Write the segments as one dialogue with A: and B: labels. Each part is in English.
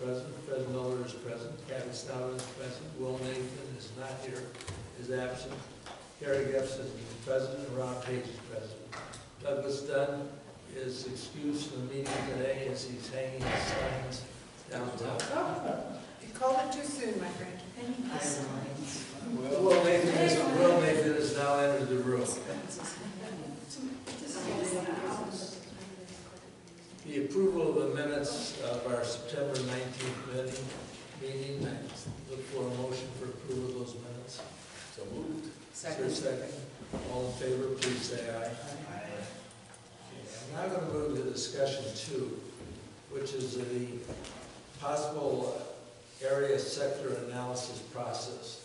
A: present, Fred Miller is present, Kathy Stout is present, Will Nathan is not here, is absent, Harry Gibson is present, and Ron Page is present. Douglas Dunn is excused from the meeting today as he's hanging his signs downtown.
B: You called it too soon, my friend.
A: Will Nathan has now entered the room. The approval of the minutes of our September 19th meeting. I look for a motion for approval of those minutes.
C: So moved.
A: Second. Second. All in favor, please say aye.
C: Aye.
A: I'm now going to move to discussion 2, which is the possible area sector analysis process.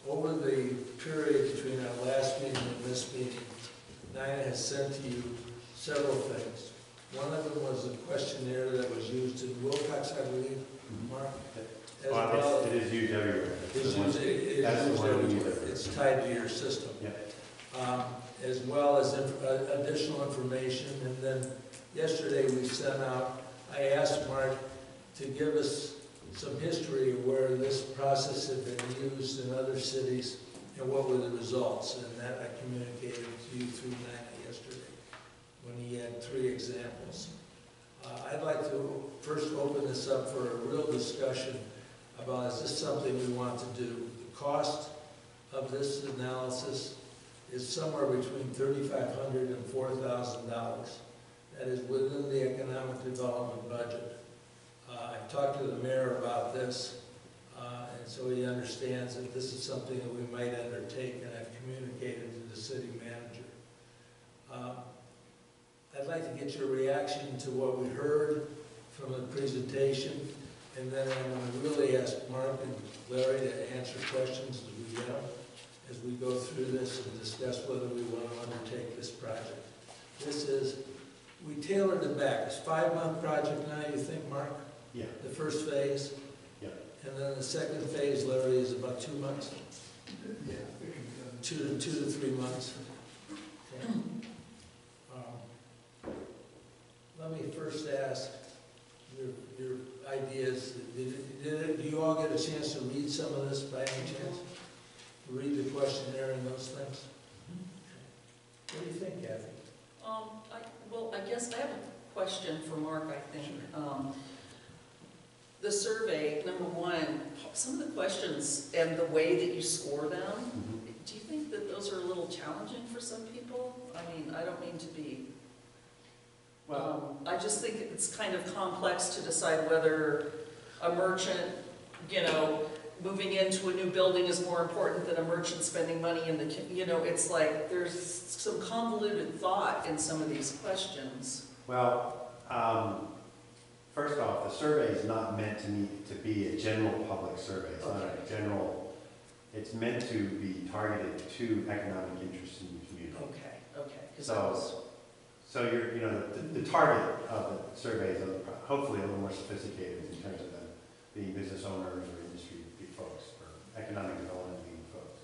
A: Over the period between our last meeting and this meeting, Nina has sent to you several things. One of them was a questionnaire that was used in Wilcox, I believe, Mark? As well,
D: it is used everywhere.
A: It's tied to your system.
D: Yeah.
A: As well as additional information. And then yesterday we sent out, I asked Mark to give us some history of where this process had been used in other cities and what were the results. And that I communicated to you through Nina yesterday when he had 3 examples. I'd like to first open this up for a real discussion about, is this something we want to do? The cost of this analysis is somewhere between $3,500 and $4,000. That is within the economic development budget. I've talked to the mayor about this, and so he understands that this is something that we might undertake, and I've communicated to the city manager. I'd like to get your reaction to what we heard from the presentation, and then I'm going to really ask Mark and Larry to answer questions as we get them, as we go through this and discuss whether we want to undertake this project. This is, we tailored it back. It's a 5-month project now, you think, Mark?
D: Yeah.
A: The first phase?
D: Yeah.
A: And then the second phase, Larry, is about 2 months?
C: Yeah.
A: 2 to 3 months. Okay. Let me first ask your ideas. Do you all get a chance to read some of this by any chance? Read the questionnaire and those things? What do you think, Kathy?
E: Well, I guess I have a question for Mark, I think. The survey, number 1, some of the questions and the way that you score them, do you think that those are a little challenging for some people? I mean, I don't mean to be... I just think it's kind of complex to decide whether a merchant, moving into a new building is more important than a merchant spending money in the, it's like there's some convoluted thought in some of these questions.
D: Well, first off, the survey is not meant to be a general public survey. It's not a general, it's meant to be targeted to economic interests in the community.
E: Okay.
D: So you're, the target of the survey is hopefully a little more sophisticated in terms of them being business owners or industry folks or economic development being folks.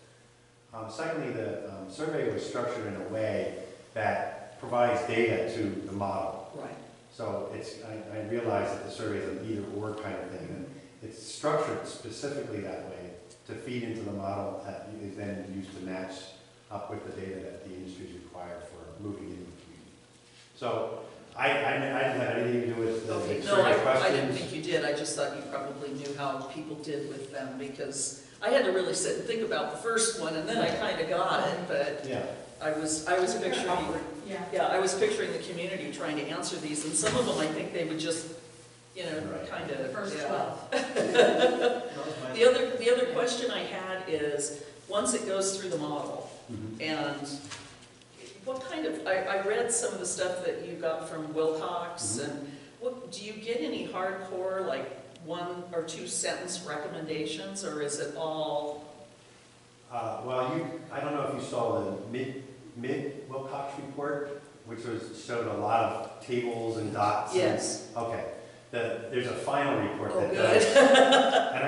D: Secondly, the survey was structured in a way that provides data to the model.
E: Right.
D: So I realize that the survey is an either-or kind of thing, and it's structured specifically that way to feed into the model that is then used to match up with the data that the industry is required for moving into the community. So I didn't have anything to do with the survey questions.
E: I didn't think you did. I just thought you probably knew how people did with them, because I had to really sit and think about the first one, and then I kind of got it. But
D: yeah.
E: I was picturing, I was picturing the community trying to answer these, and some of them I think they would just, kind of.
B: First
E: The other question I had is, once it goes through the model, and what kind of, I read some of the stuff that you got from Wilcox, and what, do you get any hardcore, like 1 or 2 sentence recommendations, or is it all?
D: I don't know if you saw the mid Wilcox report, which showed a lot of tables and dots.
E: Yes.
D: Okay. There's a final report that
E: good.
D: does. And I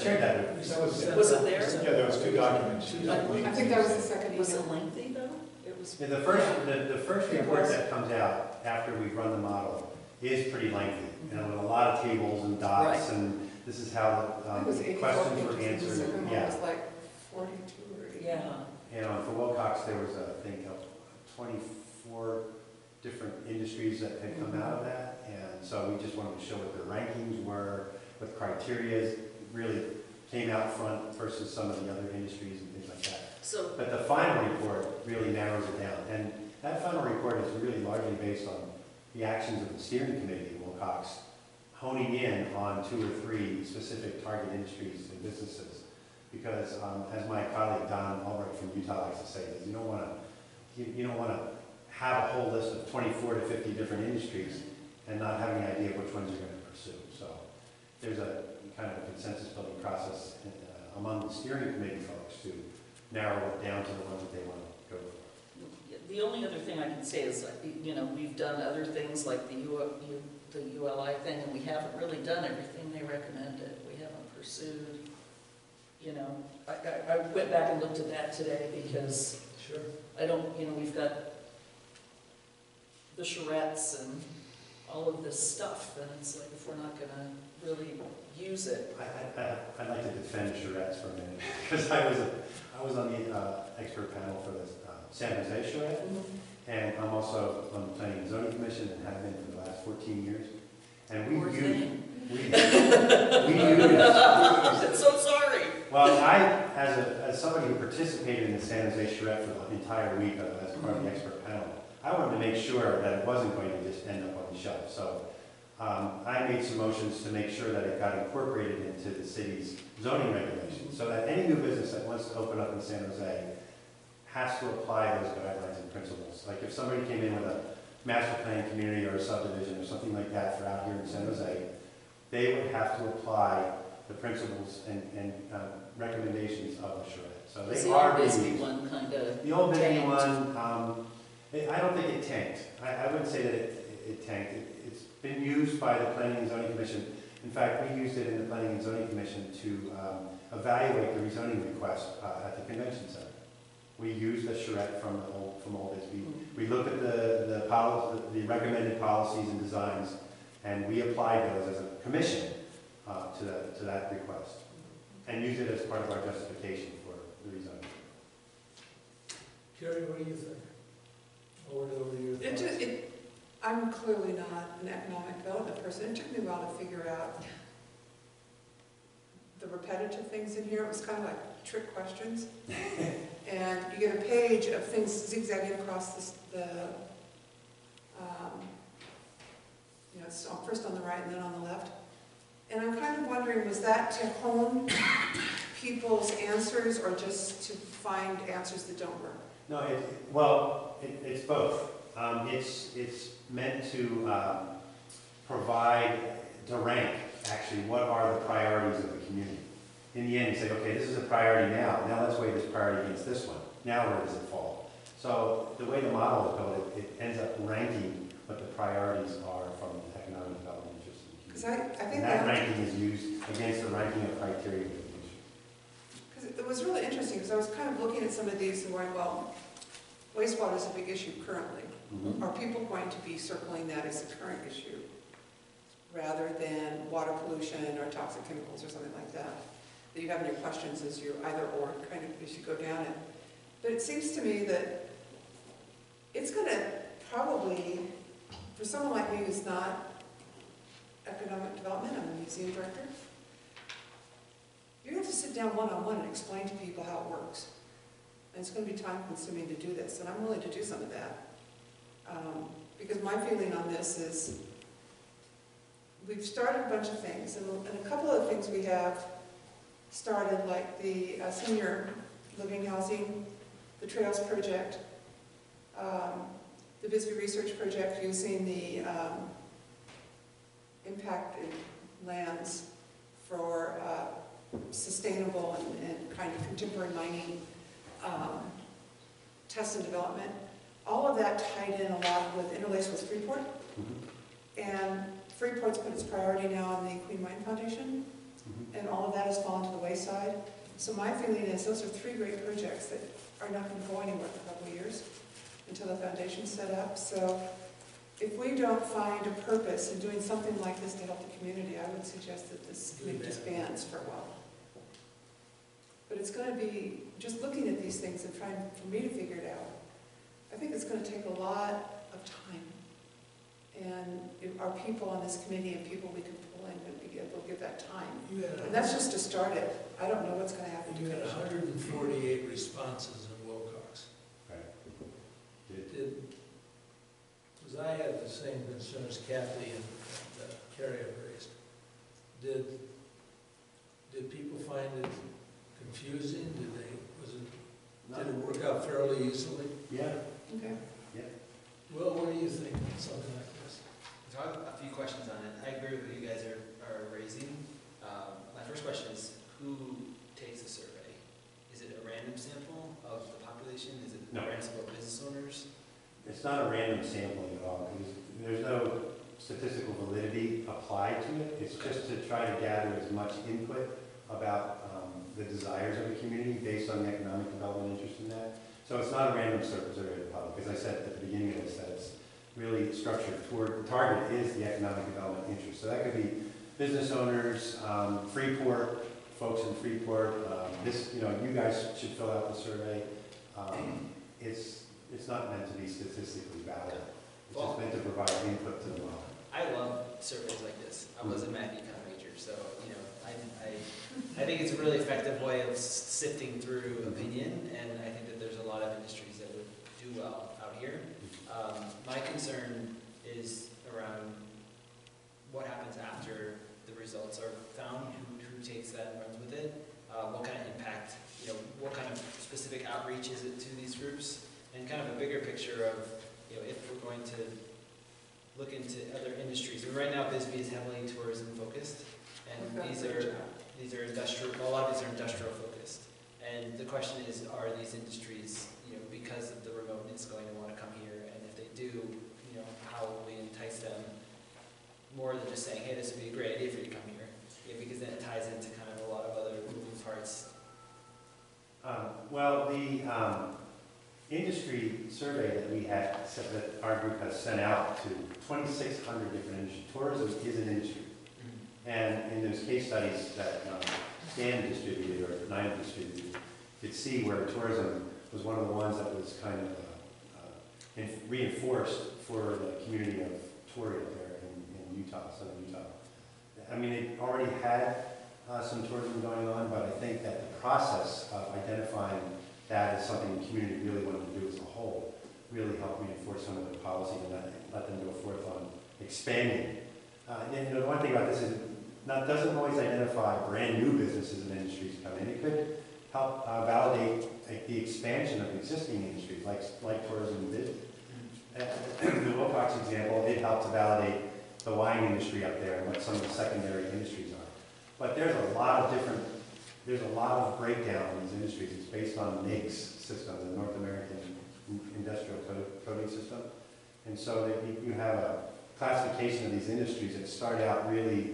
D: shared that with you.
E: Was it there?
C: Yeah, there was 2 documents.
B: I think that was the second email.
E: Was it lengthy though? It was.
D: In the first report that comes out after we've run the model is pretty lengthy, and with a lot of tables and dots, and this is how
B: It was
D: the
B: 84
D: questions were
B: pages, and the
D: answered.
B: second one
D: Yeah.
B: was like 42 or 80.
E: Yeah.
D: You know, and for Wilcox, there was, I think, 24 different industries that had come out of that, and so we just wanted to show what their rankings were, what criteria really came out front versus some of the other industries and things like that.
E: So,
D: But the final report really narrows it down, and that final report is really largely based on the actions of the steering committee in Wilcox, honing in on 2 or 3 specific target industries and businesses. Because as my colleague Don Albright from Utah likes to say, that you don't want to have a whole list of 24 to 50 different industries and not have any idea which ones you're going to pursue. So there's a kind of a consensus building process among the steering committee folks to narrow it down to the ones that they want to go for.
E: the only other thing I can say is, you know, we've done other things like the ULI thing, and we haven't really done everything they recommended. We haven't pursued, you know, I went back and looked at that today because
A: Sure.
E: I don't, you know, we've got the charrettes and all of this stuff, and it's like, if we're not gonna really use it.
D: I'd like to defend charrettes for a minute, because I was on the expert panel for the San Jose charrette, and I'm also on the Planning and Zoning Commission and have been for the last 14 years. And
E: Poor
D: we
E: thing.
D: use,
E: I'm so sorry.
D: well, as somebody who participated in the San Jose charrette for the entire week as part of the expert panel, I wanted to make sure that it wasn't going to just end up on the shelf. So I made some motions to make sure that it got incorporated into the city's zoning regulations, so that any new business that wants to open up in San Jose has to apply those guidelines and principles. Like if somebody came in with a master plan community or a subdivision or something like that for out here in San Jose, they would have to apply the principles and recommendations of the charrette. So
E: Is
D: they
E: the
D: are
E: old
D: being
E: Bisbee
D: used.
E: one kind of
D: The old Bisbee
E: tanked?
D: one, I don't think it tanked. I wouldn't say that it tanked. It's been used by the Planning and Zoning Commission. In fact, we used it in the Planning and Zoning Commission to evaluate the rezoning request at the convention center. We used the charrette from old Bisbee. We looked at the recommended policies and designs, and we applied those as a commission to that request, and used it as part of our justification for the rezoning.
A: Carrie, what do you think? Over your thoughts.
B: I'm clearly not an economic development person. It took me a while to figure out the repetitive things in here. It was kind of like trick questions. And you get a page of things zigzagging across you know, it's first on the right and then on the left. And I'm kind of wondering, was that to hone people's answers or just to find answers that don't work?
D: No, it's both. It's meant to provide, to rank, actually, what are the priorities of the community. In the end, you say, okay, this is a priority now let's weigh this priority against this one. Now where does it fall? So the way the model is built, it ends up ranking what the priorities are from the economic development interest in the
B: Because
D: community.
B: I think
D: And that ranking is used against the ranking of criteria of the commission.
B: because it was really interesting, because I was kind of looking at some of these and going, well, wastewater is a big issue currently.
D: Mhm.
B: Are people going to be circling that as a current issue rather than water pollution or toxic chemicals or something like that? That you have in your questions as you either or kind of as you go down it. But it seems to me that it's going to probably, for someone like me who's not economic development, I'm a museum director, you're going to have to sit down one-on-one and explain to people how it works. And it's going to be time consuming to do this, and I'm willing to do some of that. Because my feeling on this is, we've started a bunch of things, and a couple of the things we have started, like the senior living housing, the Trails Project, the Bisbee Research Project using the impacted lands for sustainable and kind of contemporary mining test and development. All of that tied in a lot with, interlaced with Freeport. And Freeport's put its priority now on the Queen Mine Foundation, and all of that has fallen to the wayside. So my feeling is those are 3 great projects that are not going to go anywhere for a couple of years until the foundation's set up. So if we don't find a purpose in doing something like this to help the community, I would suggest that this committee disbands for a while. But it's gonna be, just looking at these things and trying for me to figure it out, I think it's gonna take a lot of time. And if our people on this committee and people we can pull in would be able to give that time. And that's just to start it. I don't know what's gonna happen to
A: You had
B: finish it.
A: 148 responses in Wilcox.
D: Right.
A: Because I had the same concerns Kathy and Carrie have raised. Did people find it confusing? Did it work out fairly easily?
D: Yeah,
B: Okay.
A: Well, what do you think of something like this?
F: So I have a few questions on it. I agree with what you guys are raising. My first question is, who takes the survey? Is it a random sample of the population? Is it
D: No.
F: a random sample of business owners?
D: it's not a random sampling at all, because there's no statistical validity applied to it. It's just to try to gather as much input about the desires of the community based on the economic development interest in that. So it's not a random survey of the public, as I said at the beginning of this, that it's really structured toward, the target is the economic development interest. So that could be business owners, Freeport, folks in Freeport, you guys should fill out the survey. It's not meant to be statistically valid. It's just meant to provide input to the model.
F: I love surveys like this. I was a math econ major, so I think it's a really effective way of sifting through opinion, and I think that there's a lot of industries that would do well out here. My concern is around what happens after the results are found, who takes that and runs with it, what kind of impact, what kind of specific outreach is it to these groups, and kind of a bigger picture of, if we're going to look into other industries. And right now, iBisbee is heavily tourism focused, and these are industrial. A lot of these are industrial focused. And the question is, are these industries, because of the remoteness, going to want to come here? And if they do, how will we entice them more than just saying, hey, this would be a great idea for you to come here? Because then it ties into kind of a lot of other moving parts.
D: The industry survey that that our group has sent out to 2,600 different industries. Tourism is an industry. And in those case studies that Stan distributed, or Nina distributed, you could see where tourism was one of the ones that was kind of reinforced for the community of Torrey up there in Utah, southern Utah. I mean, it already had some tourism going on, but I think that the process of identifying that as something the community really wanted to do as a whole really helped reinforce some of the policy and let them go forth on expanding. And the one thing about this is it doesn't always identify brand new businesses and industries come in. It could help validate the expansion of existing industries like tourism and business. The Wilcox example, it helped to validate the wine industry up there and what some of the secondary industries are. But there's a lot of breakdown in these industries. It's based on NAICS system, the North American Industrial Coding System. And so that you have a classification of these industries that start out really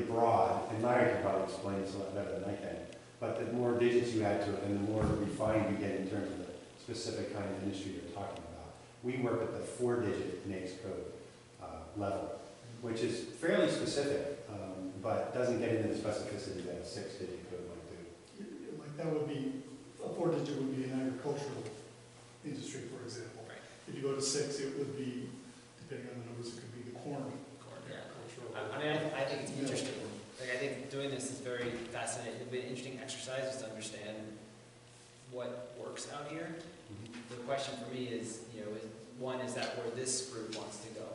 D: broad, and Larry can probably explain this a lot better than I can, but the more digits you add to it, and the more refined you get in terms of the specific kind of industry you're talking about. We work at the 4-digit NAICS code level, which is fairly specific, but doesn't get into the specificity that a 6-digit code might do.
G: Like that would be, a 4-digit would be an agricultural industry, for example.
F: Right.
G: If you go to 6, it would be, depending on the numbers, it could be the corn.
F: Yeah.
G: Agricultural.
F: I think it's interesting. I think doing this is very fascinating. It'd be an interesting exercise just to understand what works out here. The question for me is, is that where this group wants to go?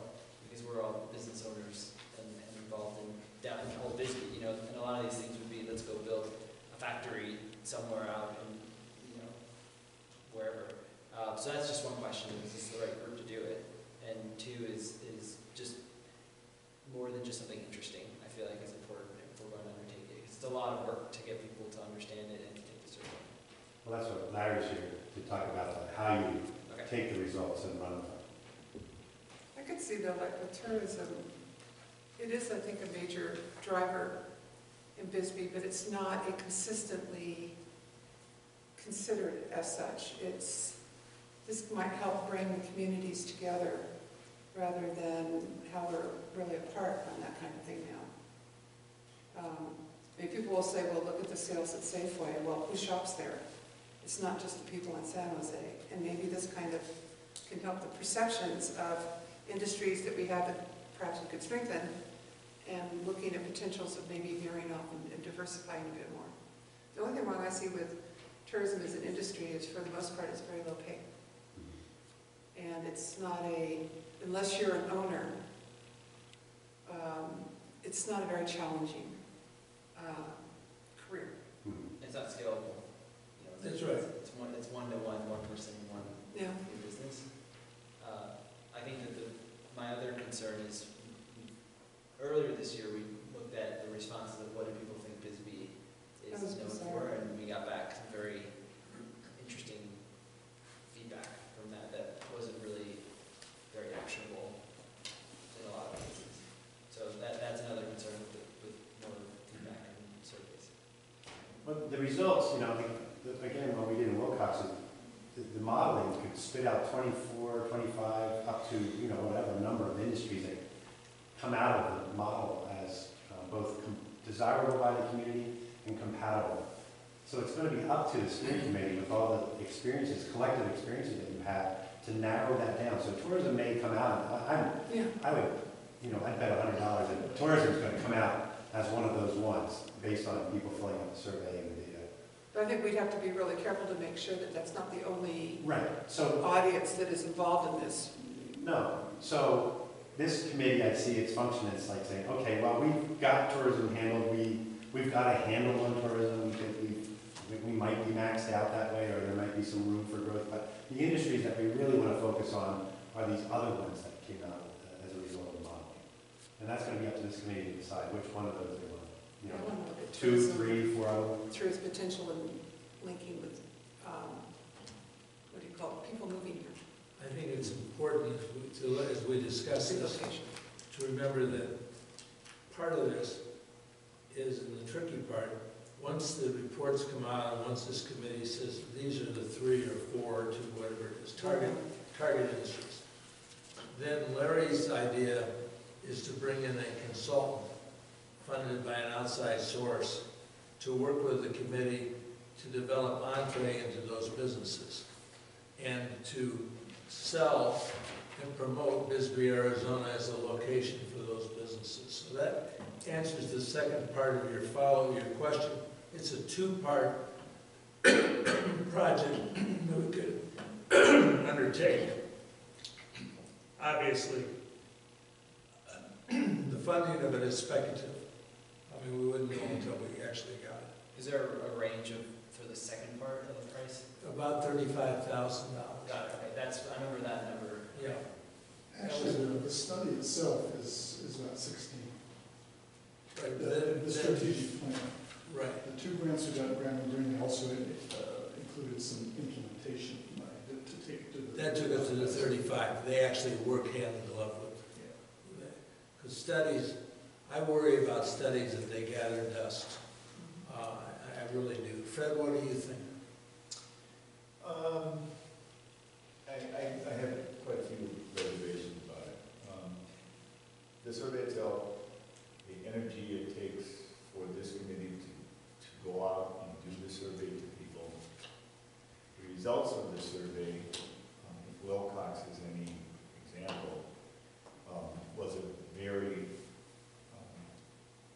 F: Because we're all business owners and involved down in old Bisbee, and a lot of these things would be, let's go build a factory somewhere out in, wherever. So that's just one question: is this the right group to do it? And two is just more than just something interesting. I feel like it's important if we're going to undertake it. It's a lot of work to get people to understand it and to take the survey.
D: Well, that's what Larry's here to talk about, how you take the results and run them.
B: I could see though, like with tourism, it is, I think, a major driver in Bisbee, but it's not a consistently considered as such. This might help bring the communities together rather than how we're really apart on that kind of thing now. Maybe people will say, well, look at the sales at Safeway. Well, who shops there? It's not just the people in San Jose. And maybe this kind of can help the perceptions of industries that we have that perhaps we could strengthen, and looking at potentials of maybe veering off and diversifying a bit more. The only thing wrong I see with tourism as an industry is, for the most part, it's very low pay. And it's not unless you're an owner, it's not a very challenging career.
F: It's not scalable. You know,
A: That's right.
F: It's one-to-one, one person, one
B: Yeah.
F: business. I think that my other concern is, earlier this year, we looked at the responses of what do people think Bisbee
B: That was
F: is known
B: bizarre.
F: for, and we got back some very interesting feedback from that wasn't really very actionable in a lot of cases. So that's another concern with more feedback and surveys.
D: But the results, again, what we did in Wilcox is the modeling could spit out 24, 25, up to, whatever number of industries that come out of the model as both desirable by the community and compatible. So it's going to be up to the steering committee, with all the experiences, collective experiences that you have, to narrow that down. So tourism may come out, I would, I'd bet $100 that tourism is going to come out as one of those ones, based on people filling out the survey and the data.
B: But I think we'd have to be really careful to make sure that that's not the only
D: Right. So
B: audience that is involved in this.
D: no. So this committee, I see its function as like saying, okay, well, we've got tourism handled. We've got a handle on tourism. We think we might be maxed out that way, or there might be some room for growth. But the industries that we really want to focus on are these other ones that came out as a result of the modeling. And that's going to be up to this committee to decide which one of those they want.
B: I want to look at
D: 2,
B: tourism
D: 3, 4 of them.
B: through its potential in linking with, what do you call it, people moving here.
A: I think it's important as we discuss this,
B: Relocation.
A: to remember that part of this is, in the tricky part, once the reports come out and once this committee says these are the 3 or 4 or 2, whatever it is, target industries, then Larry's idea is to bring in a consultant funded by an outside source to work with the committee to develop entree into those businesses and to sell and promote Bisbee, Arizona as a location for those businesses. So that answers the second part of your question. It's a 2-part project that we could undertake. Obviously, the funding of it is speculative. I mean, we wouldn't know until we actually got it.
F: Is there a range for the second part of the price?
A: About $35,000.
F: Got it, okay, I remember that number.
A: Yeah.
G: Actually, the study itself is about 16.
A: Right,
G: The strategic plan.
A: right.
G: The 2 grants we got, Graham and Green, also included some implementation money to take to the.
A: That took us to the 35. They actually work hand in glove with that. Because studies, I worry about studies that they gather dust. I really do. Fred, what do you think?
C: I have quite a few reservations about it. The survey itself, the energy it takes for this committee to go out and do the survey to people, the results of the survey, if Wilcox is any example, was a very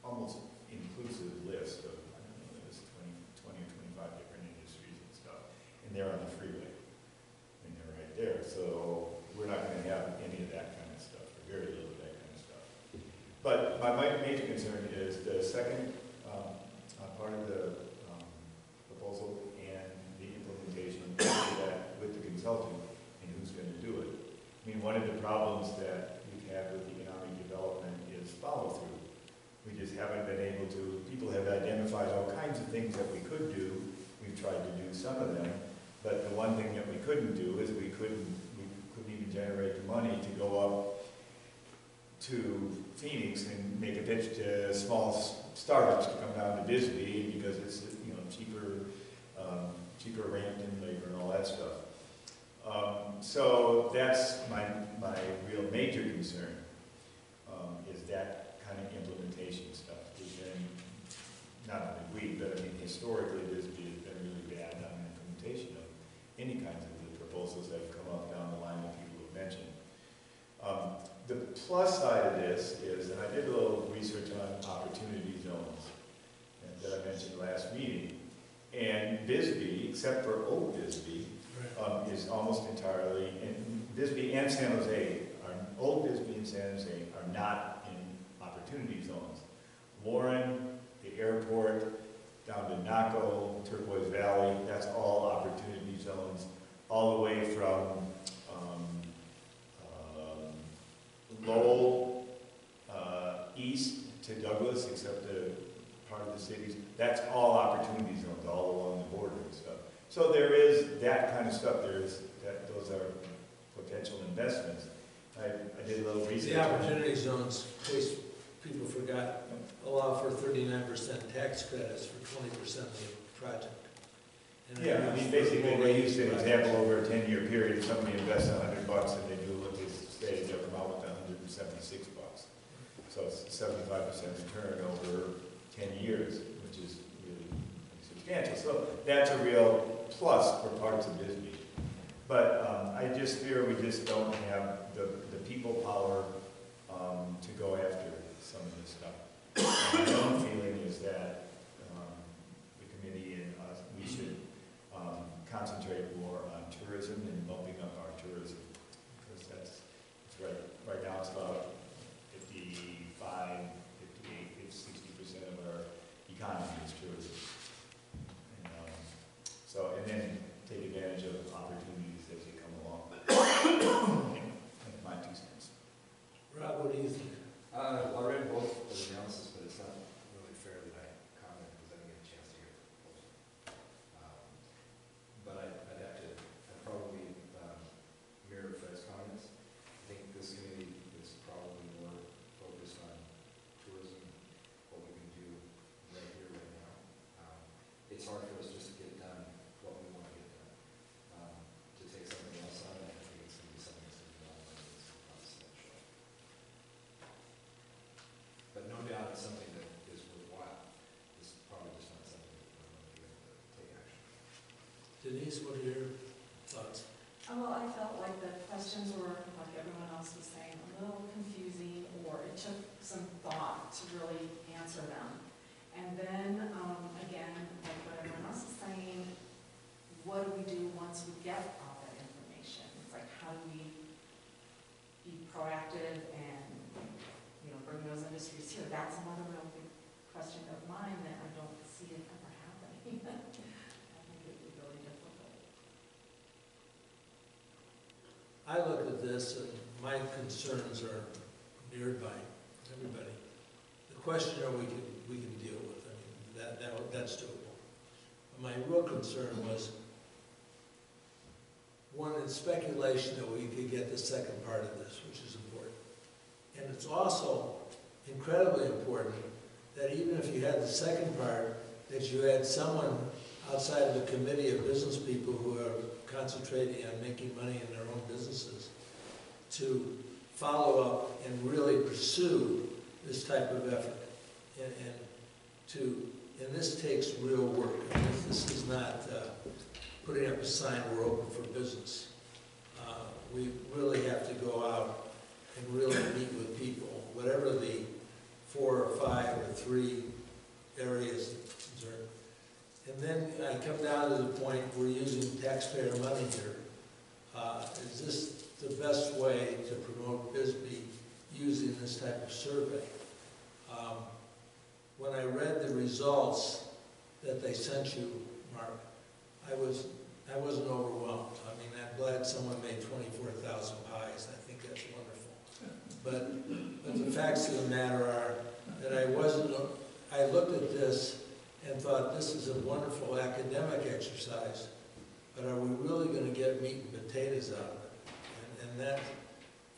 C: almost inclusive list of, I don't know, there was 20 or 25 different industries and stuff, and they're on the freeway. And they're right there, so we're not going to have any of that kind of stuff, or very little of that kind of stuff. But my major concern is the second part of the proposal and the implementation of that with the consulting and who's going to do it. I mean, one of the problems that we've had with economic development is follow-through. We just haven't been able to, people have identified all kinds of things that we could do. We've tried to do some of them. But the one thing that we couldn't do is we couldn't even generate the money to go up to Phoenix and make a pitch to small startups to come down to Bisbee because it's cheaper rent and labor and all that stuff. So that's my real major concern, is that kind of implementation stuff. We've been, not only we, but I mean historically, Bisbee has been really bad on implementation of any kinds of the proposals that have come up down the line that people have mentioned. The plus side of this is, and I did a little research on opportunity zones that I mentioned last meeting, and Bisbee, except for Old Bisbee, is almost entirely, and Bisbee and San Jose, Old Bisbee and San Jose are not in opportunity zones. Warren, the airport, down to Naco, Turquoise Valley, that's all opportunity zones, all the way from Lowell east to Douglas, except the part of the cities. That's all opportunity zones, all along the border and stuff. So there is that kind of stuff. Those are potential investments. I did a little research.
A: The opportunity zones, in case people forgot, allow for 39% tax credits for 20% of the project. And
C: Yeah, I mean, basically, they used an example over a 10-year period. Somebody invests $100 and they do what they say, they'll come out with $176. So it's 75% return over 10 years, which is really substantial. So that's a real plus for parts of Bisbee. But I just fear we just don't have the people power to go after some of this stuff. And my own feeling is that the committee and us, we should concentrate more on tourism and bumping up our tourism. Because it's right now it's about 55, 58, 60% of our economy is tourism. And then take advantage of opportunities as they come along. That's my 2 cents.
A: Rob, what do you think?
H: Well, I read both of the analysis, but it's not really fair that I comment because I didn't get a chance to hear the proposal. But I'd probably mirror Fred's comments. I think this committee is probably more focused on tourism, what we can do right here, right now. It's hard for us just to get done what we want to get done. To take something else on, I think it's going to be something that's going to be done on this essential. But no doubt it's something that is worthwhile. It's probably just not something that we're going to be able to take action.
A: Denise, what are your thoughts?
I: Well, I felt like the questions were, like everyone else was saying, a little confusing, or it took some thought to really answer them. And then, again, like what everyone else is saying, what do we do once we get all that information? It's like, how do we be proactive and, bring those industries here? That's another real big question of mine that I don't see it ever happening. I think it would be really difficult.
A: I look at this and my concerns are mirrored by everybody. The questioner we can deal with. I mean, that's doable. My real concern was, one, in speculation that we could get the second part of this, which is important. And it's also incredibly important that even if you had the second part, that you had someone outside of the committee of business people who are concentrating on making money in their own businesses to follow up and really pursue this type of effort. And this takes real work. I mean, this is not putting up a sign, we're open for business. We really have to go out and really meet with people, whatever the 4 or 5 or 3 areas of concern. And then I come down to the point, we're using taxpayer money here. Is this the best way to promote Bisbee using this type of survey? When I read the results that they sent you, Mark, I wasn't overwhelmed. I mean, I'm glad someone made 24,000 pies. I think that's wonderful. But the facts of the matter are that I looked at this and thought, this is a wonderful academic exercise, but are we really going to get meat and potatoes out of it?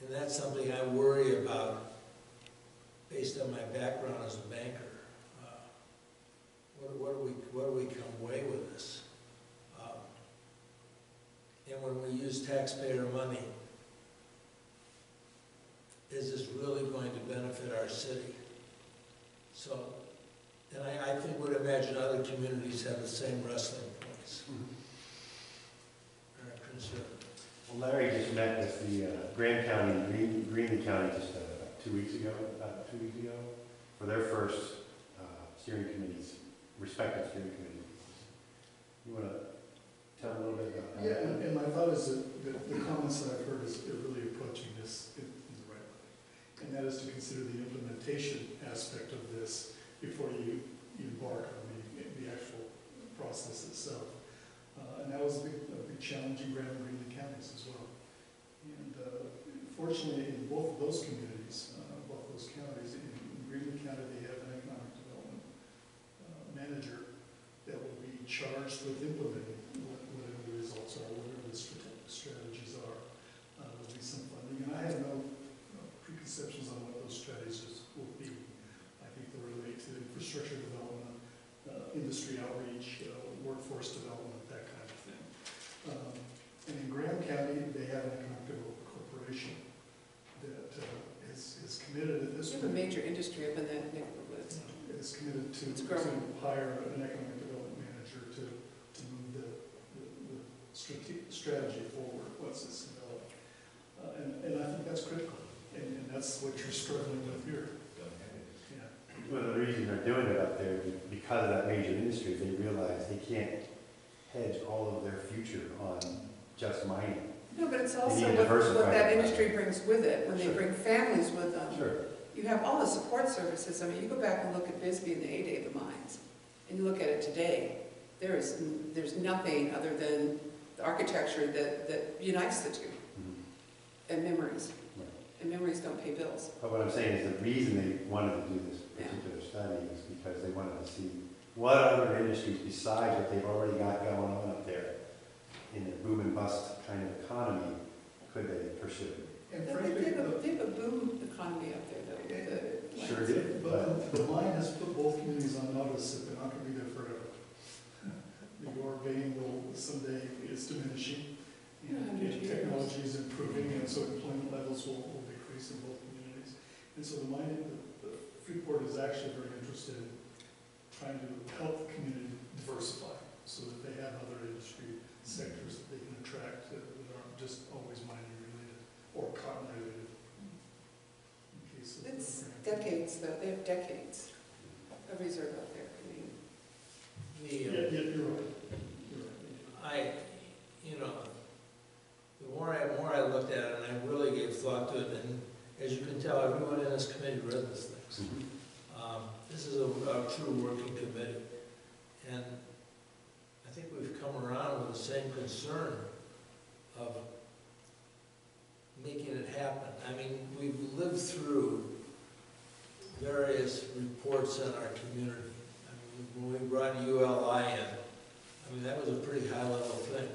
A: And that's something I worry about based on my background as a banker. What do we come away with this? and when we use taxpayer money, is this really going to benefit our city? So, and I think, would imagine other communities have the same wrestling points. Or concern.
D: Well, Larry just met with the Graham County and Greeley County just 2 weeks ago, for their first steering committees, respective steering committees. You want to tell a little bit about that?
G: Yeah, and my thought is that the comments that I've heard is really approaching this in the right way. And that is to consider the implementation aspect of this before you embark on the actual process itself. And that was a big challenge in Graham and Greeley counties as well. And fortunately, in both of those communities, both those counties, in Greeley County, they have an economic development manager that will be charged with implementing whatever the results are, whatever the strategies are. There'll be some funding, and I have no preconceptions on what those strategies will be. I think they'll relate to infrastructure development, industry outreach, workforce development, that kind of thing. And in Graham County, they have an economic development corporation that is committed at this
B: You have a
G: point.
B: major industry up in that neighborhood.
G: Is committed to
B: It's growing.
G: hire an economic development manager to move the strategy forward once it's developed. And I think that's critical, and that's what you're struggling with here. Yeah.
D: One of the reasons they're doing it up there is because of that major industry. They realize they can't hedge all of their future on just mining.
B: No, but it's
D: You
B: also
D: need to
B: what
D: diversify
B: that
D: it.
B: industry brings with it, when they
D: Sure.
B: bring families with them.
D: Sure.
B: You have all the support services. I mean, you go back and look at Bisbee in the heyday of the mines, and you look at it today, there's nothing other than the architecture that unites the two, and memories.
D: Right.
B: And memories don't pay bills.
D: But what I'm saying is the reason they wanted to do this particular study is because they wanted to see what other industries besides what they've already got going on up there in a boom and bust kind of economy could they pursue.
G: And
B: They
G: frankly,
B: have a boom economy up there, though. with the
D: Sure
B: mines.
D: did, but
G: but the mine has put both communities on notice that they're not going to be there forever. The ore vein will someday is diminishing, and technology is improving, and so employment levels will decrease in both communities. And so the Freeport is actually very interested in trying to help the community diversify so that they have other industry sectors that they can attract that aren't just always mining related or cotton related. In case of
B: It's decades, though. They have decades of reserve out there. I mean,
G: Yeah, you're right. You're right.
A: The more I looked at it, and I really gave thought to it, and as you can tell, everyone in this committee read this thing. This is a true working committee, and I think we've come around with the same concern of making it happen. I mean, we've lived through various reports in our community. I mean, when we brought ULI in, I mean, that was a pretty high-level thing.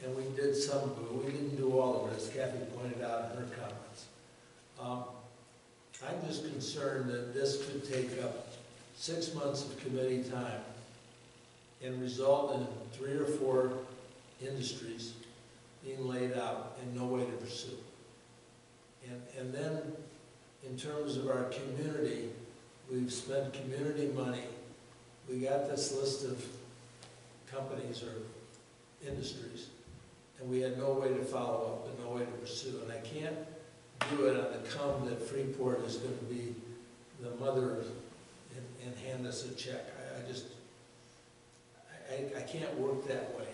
A: And we did some of it. We didn't do all of it, as Kathy pointed out in her comments. I'm just concerned that this could take up 6 months of committee time and result in 3 or 4 industries being laid out and no way to pursue. And then, in terms of our community, we've spent community money. We got this list of companies or industries, and we had no way to follow up and no way to pursue. And I can't do it on the come that Freeport is going to be the mother and hand us a check. I can't work that way.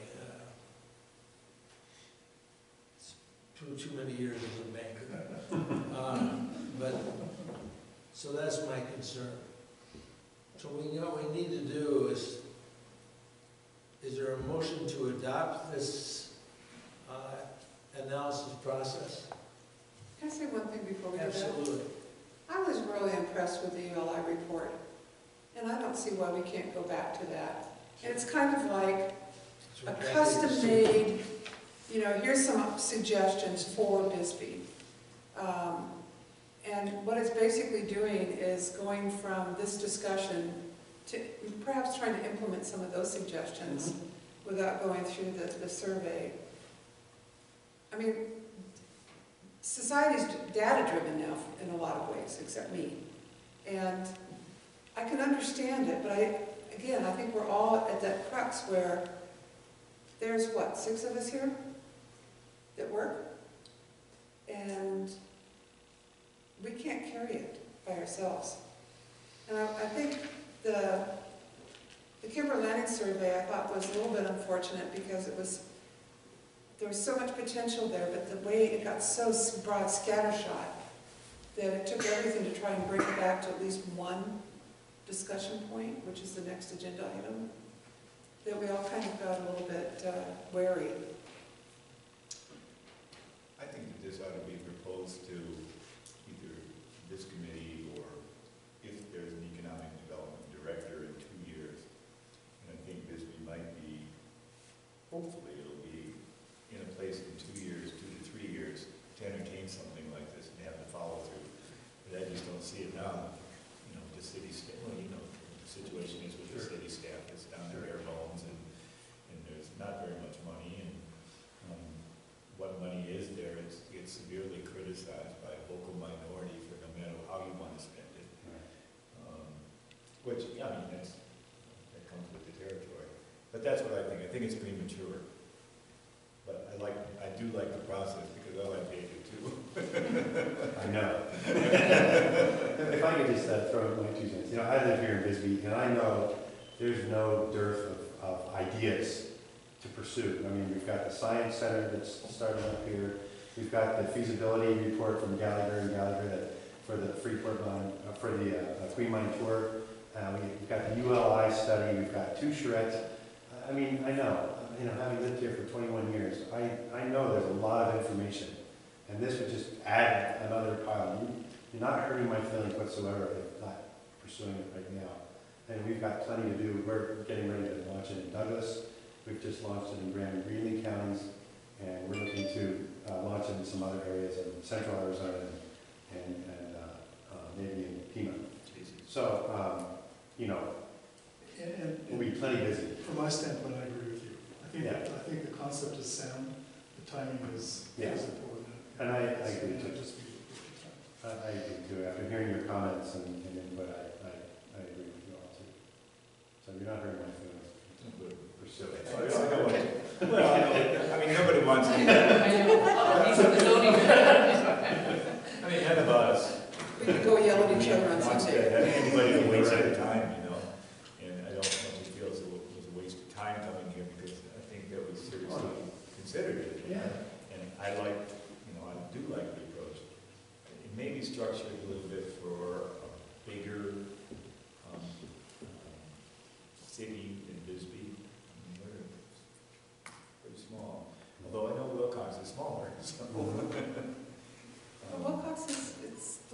A: Too many years as a banker. So that's my concern. So what we need to do is there a motion to adopt this analysis process?
B: Can I say one thing before we do that?
A: Absolutely.
B: I was really impressed with the ULI report, and I don't see why we can't go back to that. And it's kind of like a custom-made, here's some suggestions for Bisbee. And what it's basically doing is going from this discussion to perhaps trying to implement some of those suggestions without going through the survey. I mean, society's data-driven now in a lot of ways, except me. And I can understand it, but again, I think we're all at that crux where there's, what, 6 of us here that work? And we can't carry it by ourselves. And I think the Kimber Landing survey I thought was a little bit unfortunate because there was so much potential there, but the way it got so broad scattershot that it took everything to try and bring it back to at least one discussion point, which is the next agenda item, that we all kind of got a little bit wary.
C: I think that this ought to be proposed to either this committee or if there's an economic development director in 2 years. And I think Bisbee might be, hopefully it'll be in a place in 2 years, 2 to 3 years, to entertain something like this and have to follow through. But I just don't see it now. You know, the city staff, well, you know, the situation is with the city staff, it's down to bare bones and there's not very much money and what money is there, it gets severely criticized by a local minority for no matter how you want to spend it. Which, I mean, that comes with the territory. But that's what I think. I think it's premature. But I do like the process because I like data too.
D: I know. If I could just throw in my 2 cents. You know, I live here in Bisbee, and I know there's no dearth of ideas to pursue. I mean, we've got the Science Center that's starting up here. We've got the feasibility report from Gallagher and Gallagher that for the Freeport mine, for the Queen Mine tour. We've got the ULI study. We've got 2 charrettes. I mean, I know. You know, having lived here for 21 years, I know there's a lot of information, and this would just add another pile. You're not hurting my feelings whatsoever if not pursuing it right now. And we've got plenty to do. We're getting ready to launch it in Douglas. We've just launched it in Graham and Greeley counties, and we're looking to launch it in some other areas in central Arizona and maybe in Pima. So, you know,
G: And
D: we'll be plenty busy.
G: from my standpoint, I agree with you.
D: Yeah.
G: I think the concept is sound, the timing is
D: Yeah.
G: important.
D: And I agree too.
G: Just be-
D: I agree too. After hearing your comments and input, I agree with you all too. So you're not hurting my feelings. Pursue it.
C: Well, I mean, nobody wants to.
E: I know, he's in the zoning.
C: I mean, none of us.
B: We could go yell at each other on
C: wants to
B: Sunday.
C: have anybody to waste their time, you know? And I don't want to feel as though it was a waste of time coming here because I think that we seriously considered it.
D: Yeah.
C: And I like, you know, I do like the approach. It may be structured a little bit for a bigger city in Bisbee. I mean, we're pretty small. Although I know Wilcox is smaller, so.
B: But Wilcox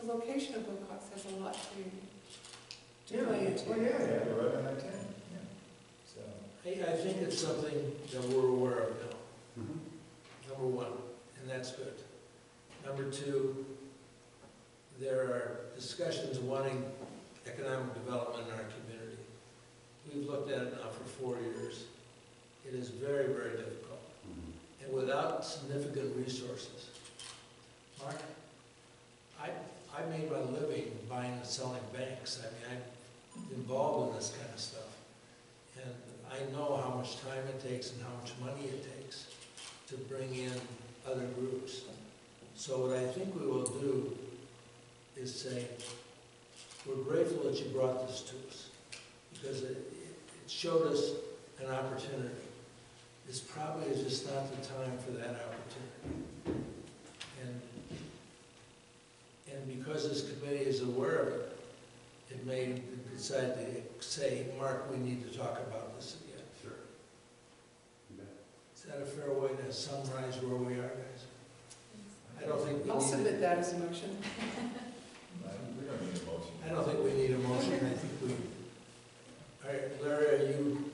B: the location of Wilcox has a lot to play into.
C: Well, yeah, you're right on that 10, yeah. So,
A: I think it's something that we're aware of now, number one, and that's good. Number 2, there are discussions wanting economic development in our community. We've looked at it now for 4 years. It is very, very difficult. And without significant resources. Mark, I made my living buying and selling banks. I mean, I'm involved in this kind of stuff. And I know how much time it takes and how much money it takes to bring in other groups. So what I think we will do is say, we're grateful that you brought this to us because it showed us an opportunity. This probably is just not the time for that opportunity. And because this committee is aware of it, it may decide to say, Mark, we need to talk about this again.
D: Sure.
A: Is that a fair way to summarize where we are, guys? I don't think we
B: I'll
A: need
B: submit that as a motion.
C: we don't need a motion.
A: I don't think we need a motion. I think we. All right, Larry, you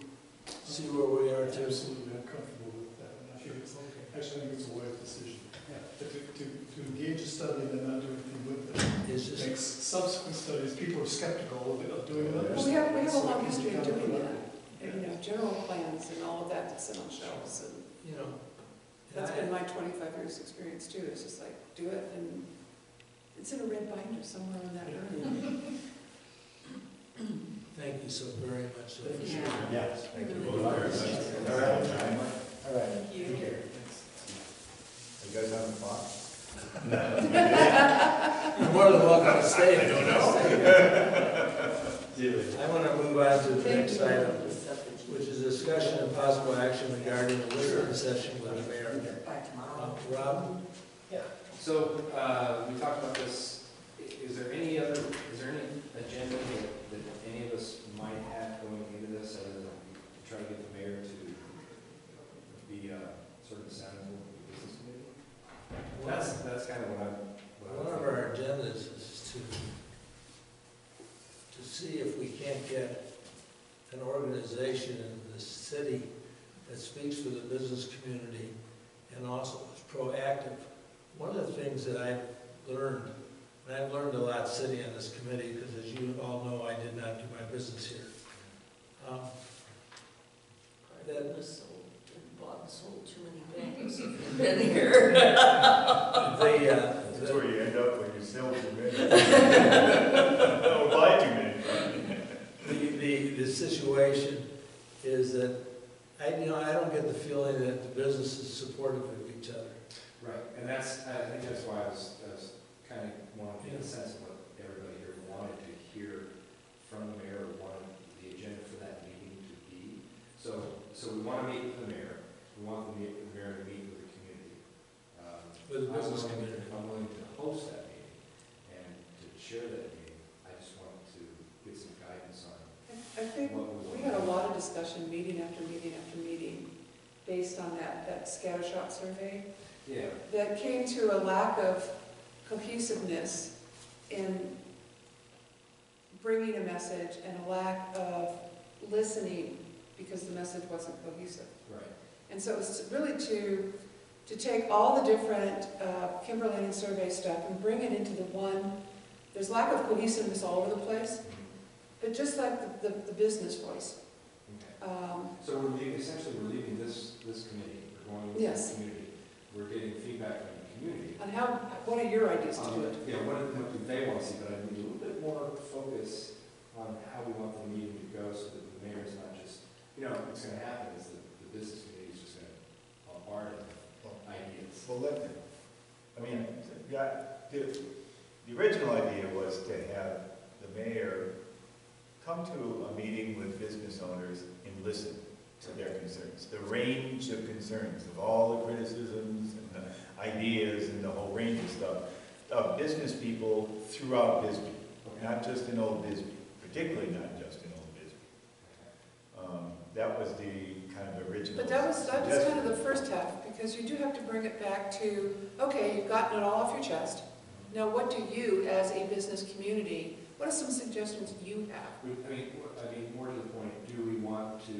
A: see where we are too?
G: Absolutely, I'm comfortable with that. And I think it's, actually, I think it's a wise decision.
D: Yeah.
G: But to engage a study and then not do anything with it
A: It's just,
G: makes subsequent studies, people are skeptical of doing another
B: Well,
G: study.
B: we have a
G: So
B: long
G: it
B: history of
G: can become
B: doing
G: productive.
B: that. And, general plans and all of that that sit on shelves and.
A: you know,
B: That's been my 25 years' experience too. It's just like, do it, and it's in a red binder somewhere in that room.
A: Thank you so very much. So for
B: Yeah.
A: sharing.
D: Yes.
C: Thank you both very much.
D: All right. All right.
B: Thank you.
C: Are you guys having fun?
A: You're more than welcome to stay.
C: I don't know.
A: I want to move on to the next item, which is discussion and possible action regarding the listening session with the mayor. Rob?
H: So, we talked about this, is there any agenda that any of us might have going into this, other than to try to get the mayor to be sort of the sounding board for the business committee? That's kind of what I'm.
A: One of our agendas is to see if we can't get an organization in the city that speaks for the business community and also is proactive. One of the things that I've learned, and I've learned a lot sitting on this committee, because as you all know, I did not do my business here. That
E: Bob sold too many things. Been here.
C: That's where you end up when you sell too many. Or buy too many.
A: the situation is that I don't get the feeling that the business is supportive of each other.
H: Right, and I think that's why I was kind of wanting to get a sense of what everybody here wanted to hear from the mayor, or wanted the agenda for that meeting to be. So we want to meet with the mayor, we want the mayor to meet with the community.
A: With the business community.
H: I'm willing to host that meeting and to chair that meeting. I just want to get some guidance on
B: I think
H: what we
B: we
H: want.
B: had a lot of discussion, meeting after meeting after meeting, based on that scattershot survey,
H: Yeah,
B: that came to a lack of cohesiveness in bringing a message and a lack of listening because the message wasn't cohesive.
H: right.
B: And so it was really to take all the different Kimberlane survey stuff and bring it into the one. There's lack of cohesiveness all over the place, but just like the business voice.
H: Okay. So essentially we're leaving this committee, we're going with
B: Yes.
H: the community. We're getting feedback from the community.
B: And what are your ideas to do it?
H: Yeah, what do they want to see, but I need a little bit more focus on how we want the meeting to go, so that the mayor's not just, what's going to happen is that the business committee is just going to bombard it with ideas.
C: Well, the original idea was to have the mayor come to a meeting with business owners and listen to their concerns, the range of concerns, of all the criticisms and the ideas and the whole range of stuff, of business people throughout Bisbee, not just in Old Bisbee, particularly not just in Old Bisbee. That was the kind of original.
B: But that was kind of the first half, because you do have to bring it back to, okay, you've gotten it all off your chest. Now, what do you, as a business community, what are some suggestions you have?
H: I mean, more to the point, do we want to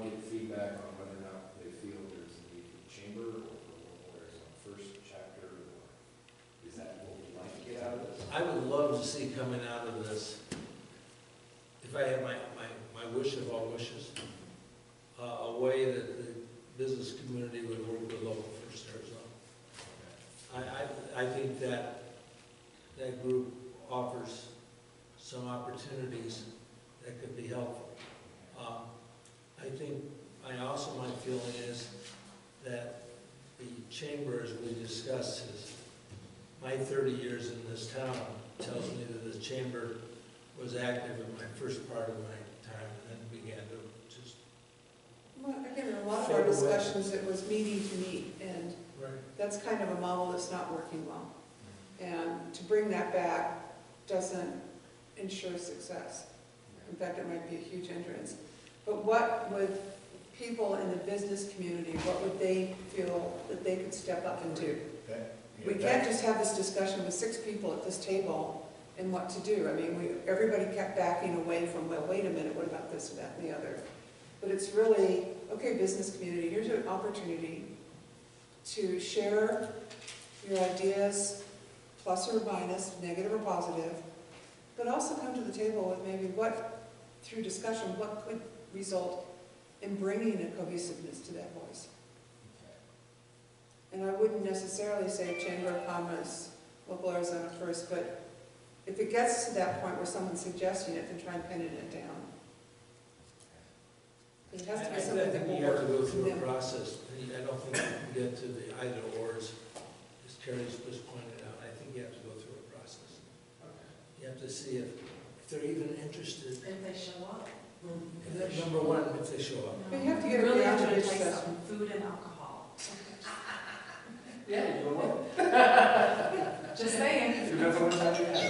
H: get feedback on whether or not they feel there's a need for the chamber, or there's a first chapter, or is that what we'd like to get out of this?
A: I would love to see coming out of this, if I had my wish of all wishes, a way that the business community would work with local First Arizona. I think that group offers some opportunities that could be helpful. My feeling is that the chamber, as we discussed, is my 30 years in this town tells me that the chamber was active in my first part of my time and then began to just.
B: Well, again, in a lot of our discussions, it was meeting to meet, and that's kind of a model that's not working well. And to bring that back doesn't ensure success. In fact, it might be a huge hindrance. But what would people in the business community, what would they feel that they could step up and do? We can't just have this discussion with 6 people at this table and what to do. I mean, everybody kept backing away from, well, wait a minute, what about this, or that, and the other? But it's really, okay, business community, here's an opportunity to share your ideas, plus or minus, negative or positive, but also come to the table with maybe through discussion, what could result in bringing a cohesiveness to that voice. And I wouldn't necessarily say Chamber of Commerce, local Arizona first, but if it gets to that point where someone's suggesting it, then try and pin it down. It has to be
A: I
B: something that
A: think
B: will
A: you have to
B: work.
A: go through a
B: Yeah.
A: process. I don't think you can get to the either ors, as Terry's just pointed out. I think you have to go through a process. You have to see if they're even interested.
I: If they show up.
A: And then, number one, if they show up.
B: But you have to get a
I: Really have to
B: reaction
I: entice
B: assessment.
I: them, food and alcohol.
H: Yeah, you know what?
I: Just saying.
H: Depends on what time you have.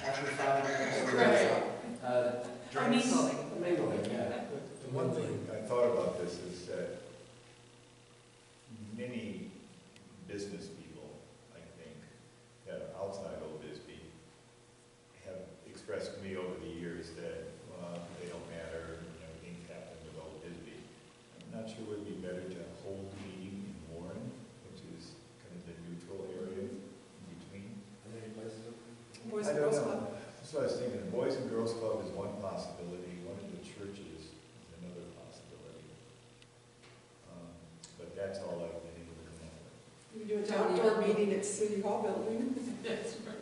H: After 5,
I: Right.
H: drinks.
I: Mingling.
H: Mingling, yeah.
C: The one thing I thought about this is that many business people, I think, that are outside Old Bisbee have expressed to me over the years that, they don't matter, things happen with Old Bisbee. I'm not sure it would be better to hold the meeting in Warren, which is kind of the neutral area in between.
H: Are there any places open?
B: Boys
C: I
B: and
C: don't
B: Girls
C: know.
B: Club.
C: That's what I was thinking. The Boys and Girls Club is one possibility. One of the churches is another possibility. But that's all I've been able to come up with.
B: You can do an outdoor meeting at City Hall building.
I: That's right.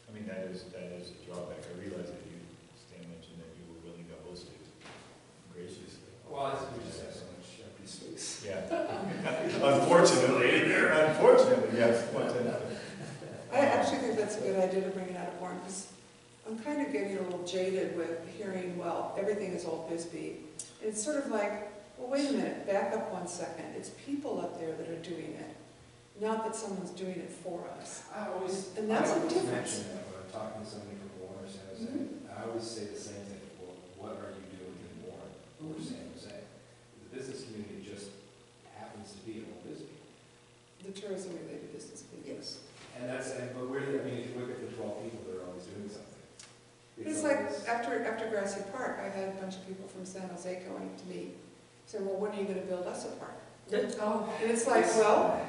C: I mean, that is a drawback. I realize that you, Stan mentioned that you were willing to host it graciously.
H: Well, I think we just have so much empty space.
C: Yeah. Unfortunately, yes.
B: I actually think that's a good idea to bring it out of Warren, because I'm kind of getting a little jaded with hearing, well, everything is Old Bisbee. And it's sort of like, well, wait a minute, back up one second. It's people up there that are doing it, not that someone's doing it for us. And that's a difference.
H: Mention that when I'm talking to somebody from Warren or San Jose, I always say the same thing. Well, what are you doing in Warren or San Jose? The business community just happens to be in Old Bisbee.
B: The tourism-related business business.
H: And but if you look at the 12 people, they're always doing something.
B: It's like, after Grassy Park, I had a bunch of people from San Jose going to me, saying, well, when are you gonna build us a park?
I: Oh,
B: And it's like, well,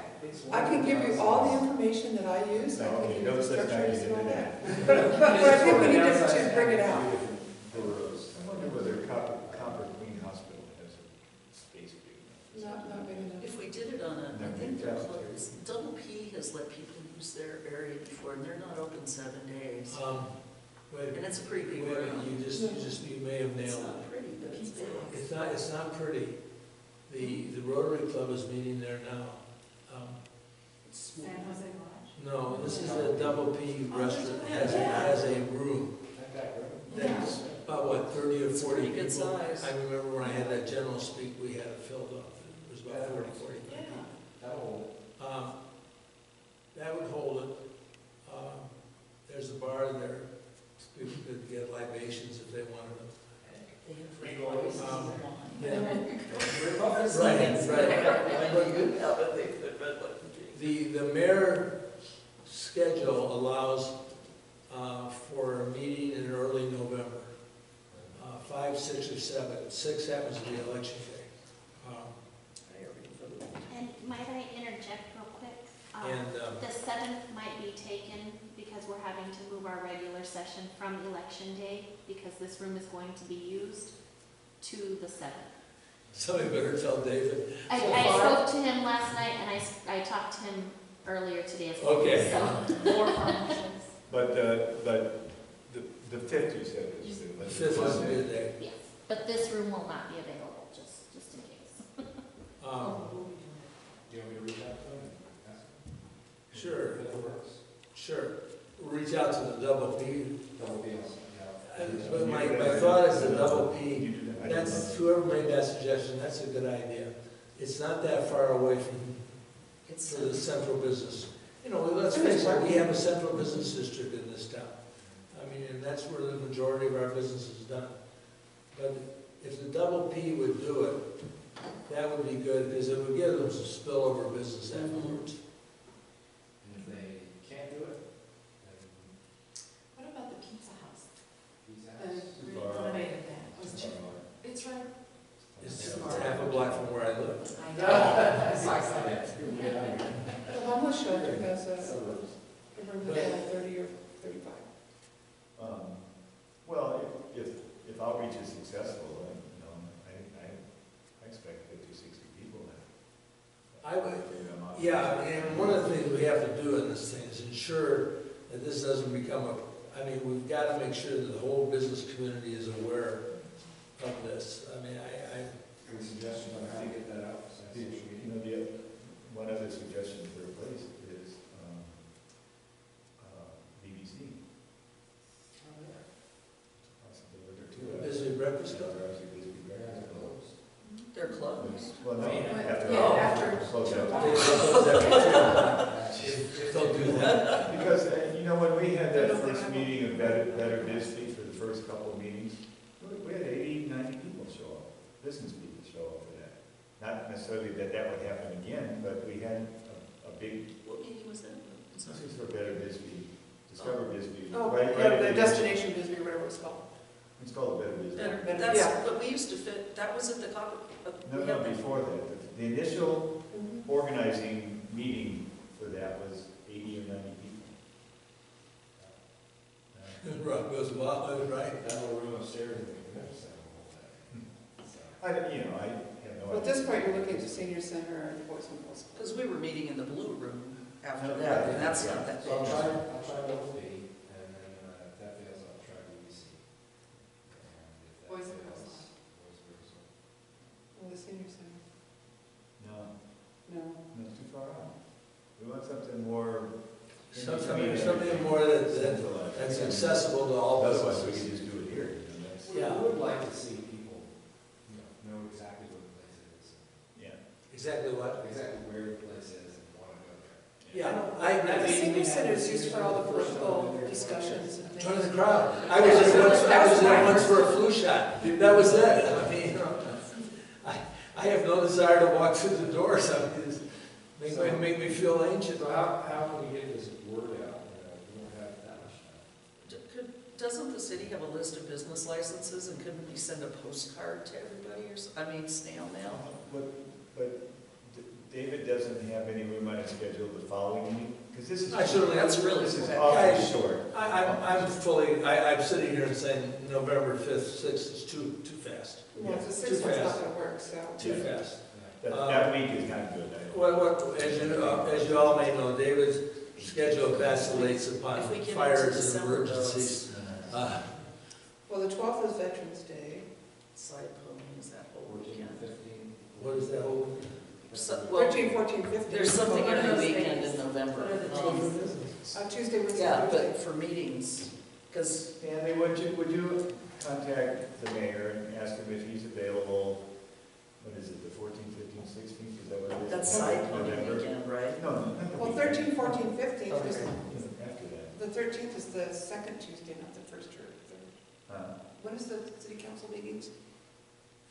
B: I can give you all the information that I use, I can
C: Okay,
B: give you
C: no
B: the
C: such
B: structures
C: idea
B: and all
C: to
B: that.
C: that.
B: But I think we need to bring it out.
C: I wonder whether Copper Queen Hospital has a space big enough.
B: Not big enough.
E: If we did it on I think they're closed. Double P has let people use their area before, and they're not open 7 days.
A: Wait,
E: And it's a pretty big
A: wait,
E: room.
A: you may have
E: It's
A: nailed it.
E: not pretty, but it's big.
A: It's not pretty. The Rotary Club is meeting there now.
I: San Jose Lodge.
A: No, this is a Double P restaurant, has a room that's about, what, 30 or 40
E: pretty good
A: people?
E: size.
A: I remember when I had that general speak, we had it filled up. It was about 40, 45 people. That would hold it. There's a bar there. People could get libations if they wanted them.
E: They have free goals.
A: Yeah.
E: Right.
A: The mayor schedule allows for a meeting in early November, 5, 6, or 7. 6 happens to be election day.
J: And might I interject real quick?
A: And
J: The 7th might be taken because we're having to move our regular session from election day because this room is going to be used to the 7th.
A: somebody better tell David.
J: I spoke to him last night and I talked to him earlier today as well.
A: Okay.
J: So, more promotions.
C: But the 5th you said is
A: The 5th is
C: Monday.
A: the day.
J: Yes, but this room will not be available, just in case.
H: Do you want me to reach out to them?
A: Sure,
H: If that works.
A: sure. Reach out to the Double P.
H: Double B, yeah.
A: But my thought is the Double
C: You
A: P,
C: do that? I don't
A: that's,
C: know.
A: whoever made that suggestion, that's a good idea. It's not that far away from
E: It's,
A: the central business. Let's face it, we have a central business district in this town. I mean, and that's where the majority of our business is done. But if the Double P would do it, that would be good, because it would give them some spillover business afterwards.
H: And if they can't do it, then
I: What about the Pizza House?
H: he's
I: And
H: asked.
I: we renovated that. It's right.
A: It's half a block from where I live.
I: I know.
B: The homeless shelter has a room that's like 30 or 35.
C: Well, if outreach is successful, I expect 50,
A: I would,
C: Maybe I'm off.
A: yeah, and one of the things we have to do in this thing is ensure that this doesn't become I mean, we've got to make sure that the whole business community is aware of this. I mean,
H: Any suggestions on how to get that out? Besides social
C: You
H: media?
C: know, one other suggestion for a place is BBC. Possibility or two.
A: Busy breakfast club?
C: Busy breakfast club.
E: They're closed.
C: Well, no, after.
B: Yeah, after
C: Close
B: two
C: after.
A: Don't do that.
C: Because, you know, when we had that first meeting of Better Idsbee for the first couple of meetings, we had 80, 90 people show up, business people show up for that. Not necessarily that would happen again, but we had a big,
E: What meeting was that?
C: this is for Better Idsbee, Discover Idsbee.
B: Oh,
C: right
B: yeah,
C: at
B: the Destination Bisbee, whatever it's called.
C: It's called Better Idsbee.
E: Better, that's, but we used to fit, that was at the copper.
C: No, no, before that. The initial organizing meeting for that was 80 or 90 people.
A: Rob goes, wow, right.
H: That whole room upstairs, and we could have set a whole day.
C: I have no idea.
B: Well, at this point, you're looking at the senior center and Boys and Girls Club.
E: Because we were meeting in the blue room after
C: Yeah.
E: that, and that's not that
H: So I'll
E: big.
H: try both B, and then if that fails, I'll try BBC. And if that
I: Boys and Girls
H: fails, Boys and Girls Club.
B: Well, the senior center,
C: No,
B: no.
C: not too far out. We want something more.
A: Something more that's accessible to all
C: Otherwise, we
A: businesses.
C: can just do it here. You know, that's-
A: Yeah.
H: We would like to see people, know exactly what the place is,
C: Yeah.
A: Exactly what?
H: exactly where the place is, and want to go there.
A: Yeah,
B: The senior center is used for all the political discussions and things.
A: join the crowd. I was there once for a flu shot. That was it. I mean, you know, I have no desire to walk through the doors. I mean, it's make me feel ancient.
H: So how can we get this word out? We don't have that much time.
E: Doesn't the city have a list of business licenses, and couldn't we send a postcard to everybody, or, snail mail?
C: But David doesn't have any room on his schedule the following week, because this is.
E: That's really
C: This is
E: quick.
C: awfully short.
A: I'm sitting here and saying November 5th, 6th is too fast.
B: Well, the
A: Too
B: sixth one's not
A: fast.
B: gonna work, so.
A: Too fast.
C: That week is kind of good.
A: As you all may know, David's schedule vacillates upon
E: If we get into
A: fires and
E: December,
A: emergencies.
B: Well, the 12th is Veterans Day.
E: Side pony is that whole
H: 14,
E: weekend.
H: 15.
A: What is that whole?
E: Well,
B: 13, 14, 15.
E: there's something
I: What are
E: every
I: those
E: weekend
I: days?
E: in November.
I: What are the
B: Tuesday, Wednesday,
E: Yeah,
B: Thursday.
E: but for meetings, because
C: Andy, would you contact the mayor and ask him if he's available, what is it, the 14th, 15th, 16th, is that what it is?
E: that's side pony
C: November?
E: weekend, right?
C: No, not the
B: Well,
C: weekend.
B: 13, 14, 15,
E: Okay.
B: is-
C: After that.
B: the 13th is the second Tuesday, not the first or third. When is the city council meetings?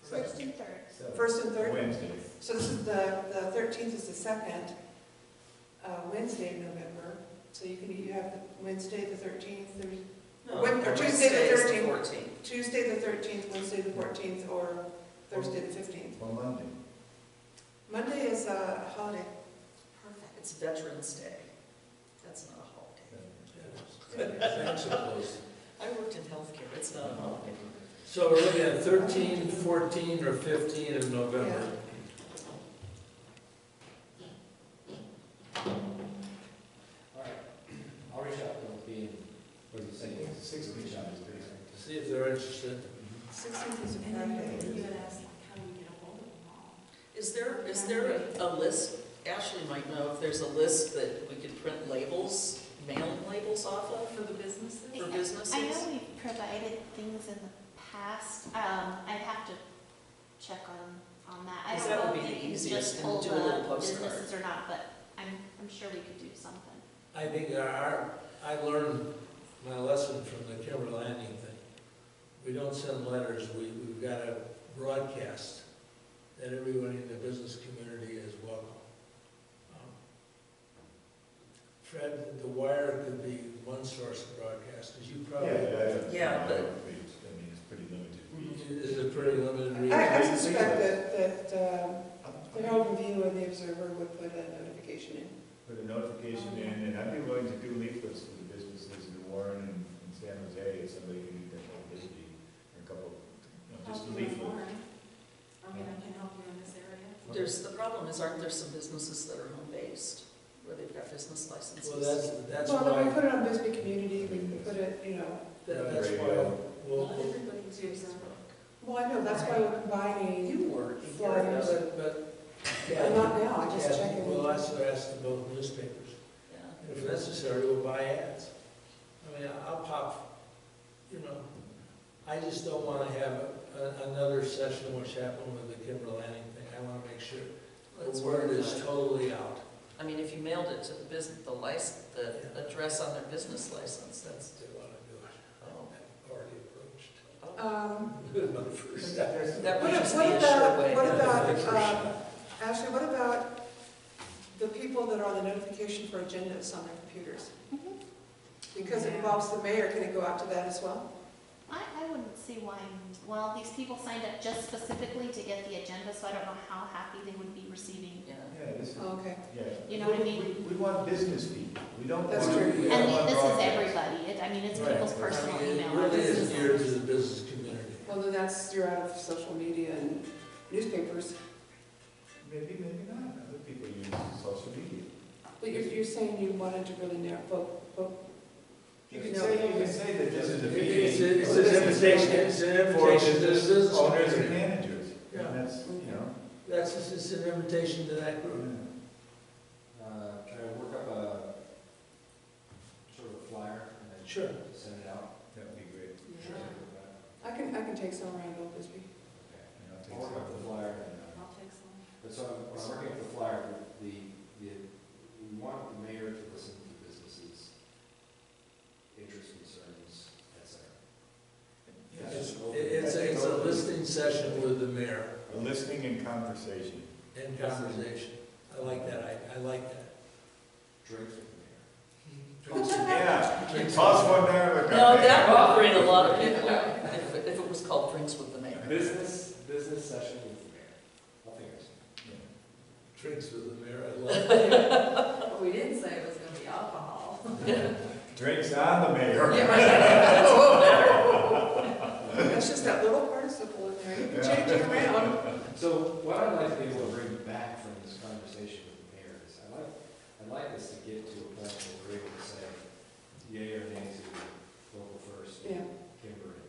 J: First and third.
B: First and third?
C: Wednesday.
B: So this is the 13th is the second Wednesday in November. So you have the Wednesday, the 13th, there's
E: No,
B: Or Tuesday the
E: Wednesday is
B: 13th.
E: 14th.
B: Tuesday the 13th, Wednesday the 14th, or Thursday the 15th.
C: Or Monday.
B: Monday is a holiday.
J: Perfect.
E: It's Veterans Day. That's not a holiday.
A: Thanks, close.
E: I worked in healthcare, it's not a holiday.
A: So we're looking at 13, 14, or 15 in November.
H: All right, I'll reach out to B and, what do you say?
C: 16th is busy.
A: See if they're interested.
B: 16th is a
I: And then
B: Friday.
I: you had asked, like, how do we get a hold of them all?
E: Is there a list, Ashley might know if there's a list that we could print labels, mailing labels off of
I: For the businesses?
E: for businesses?
J: I know we've provided things in the past. I'd have to check on that. I
E: Because
J: don't
E: that
J: know
E: would
J: if
E: be
J: you
E: the
J: can
E: easiest
J: just
E: and
J: pull
E: do a little
J: the
E: postcard.
J: businesses or not, but I'm sure we could do something.
A: I think I learned my lesson from the Kimber Landing thing. We don't send letters, we've got to broadcast that everyone in the business community is welcome. Fred, the wire could be one source of broadcast, because you probably,
E: Yeah, but-
C: I mean, it's pretty limited reach.
A: is a pretty limited reach.
B: I suspect that the Herald Review and the Observer would put a notification in.
C: Put a notification in, and I'd be willing to do leaflets for the businesses in Warren and in San Jose, if somebody can do that whole Bisbee, or a couple, just a
I: Help you in
C: leaflet.
I: Warren. I mean, I can help you in this area.
E: The problem is, aren't there some businesses that are home-based, where they've got business licenses?
A: Well, that's
B: Well, then we
A: why,
B: put it on Bisbee Community, we can put it, you know,
A: that's why
C: Radio.
A: we'll,
E: Not everybody's Facebook.
B: well, I know, that's why we're combining
E: You were.
B: flyers.
A: but,
B: But not now, I just
A: yeah,
B: check it.
A: we'll also ask the both newspapers.
E: Yeah.
A: If necessary, we'll buy ads. I mean, I'll pop, you know, I just don't want to have another session which happened with the Kimber Landing thing. I want to make sure
E: Let's
A: the word
E: work
A: is
E: on it.
A: totally out.
E: I mean, if you mailed it to the business, the address on their business license, that's,
A: They want to do it.
E: oh.
A: I've already approached.
B: Um,
A: My first step.
E: That would
B: What
E: just
B: what
E: be a sure
B: about,
E: way.
B: what about,
A: Yeah.
B: Ashley, what about the people that are on the notification for agendas on their computers? Because it
I: Yeah.
B: involves the mayor, can it go out to that as well?
J: I wouldn't see why, well, these people signed up just specifically to get the agenda, so I don't know how happy they would be receiving.
E: Yeah.
C: Yeah, this is,
B: Oh, okay.
C: yeah.
J: You know what I mean?
C: We want business people. We don't want.
B: That's true.
C: we don't
J: And
C: want
J: this is
C: broadcast.
J: everybody, I mean, it's
C: Right.
J: people's personal
A: I mean,
J: email.
A: it really is
J: addresses.
A: geared to the business community.
B: Well, then that's, you're out of social media and newspapers.
C: Maybe, maybe not. Other people use social media.
B: But you're saying you wanted to really narrow,
C: You
B: You
C: can
B: know,
C: say that this is a
A: It's
C: meeting
A: an invitation, it's an
C: for
A: invitation to the
C: business
A: business
C: owners and
A: community.
C: managers.
A: Yeah.
C: And that's, you know.
A: That's just, it's an invitation to that group.
H: Can I work up a, sort of a flyer and then
A: Sure.
H: send it out?
C: That would be great.
B: Yeah. I can take some around Old Bisbee.
H: Okay.
C: And I'll take
H: I'll work
C: some.
H: up the flyer and,
I: I'll take some.
H: but so when I'm working up the flyer, we want the mayor to listen to businesses' interests, concerns, et cetera.
A: It's a listening session with the mayor
C: A listening and conversation.
A: and conversation. I like that, I like that.
H: Drinks with the mayor.
C: Yeah. Toss one down the.
E: No, that would bring a lot of people, if it was called Drinks with the Mayor.
H: Business session with the mayor. Nothing else.
A: Drinks with the mayor, I love it.
I: But we didn't say it was gonna be alcohol.
C: Drinks on the mayor.
E: That's all better.
B: That's just that little participle in there, you can change it around.
H: So what I'd like to be able to bring back from this conversation with the mayor is, I'd like us to get to a point where we're able to say, yea or nay to local first,
B: Yeah.
H: Kimber,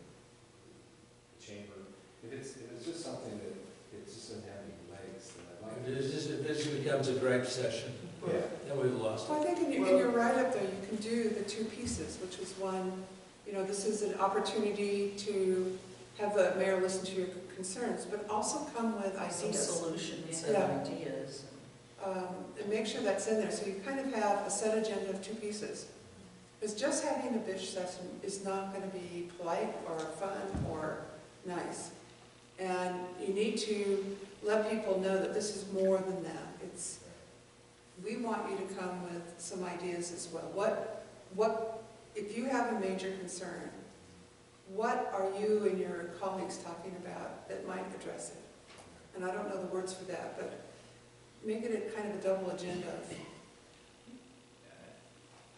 H: the chamber. If it's just something that, it just doesn't have any legs, then I'd like.
A: If this becomes a gripe session,
H: Yeah.
A: then we've lost
B: Well,
A: it.
B: I think in your write-up there, you can do the two pieces, which is one, you know, this is an opportunity to have the mayor listen to your concerns, but also come with
E: Some
B: ideas.
E: solutions
B: Yeah.
E: and ideas.
B: And make sure that's in there, so you kind of have a set agenda of two pieces. Because just having a bitch session is not going to be polite or fun or nice. And you need to let people know that this is more than that. We want you to come with some ideas as well. If you have a major concern, what are you and your colleagues talking about that might address it? And I don't know the words for that, but make it a kind of a double agenda.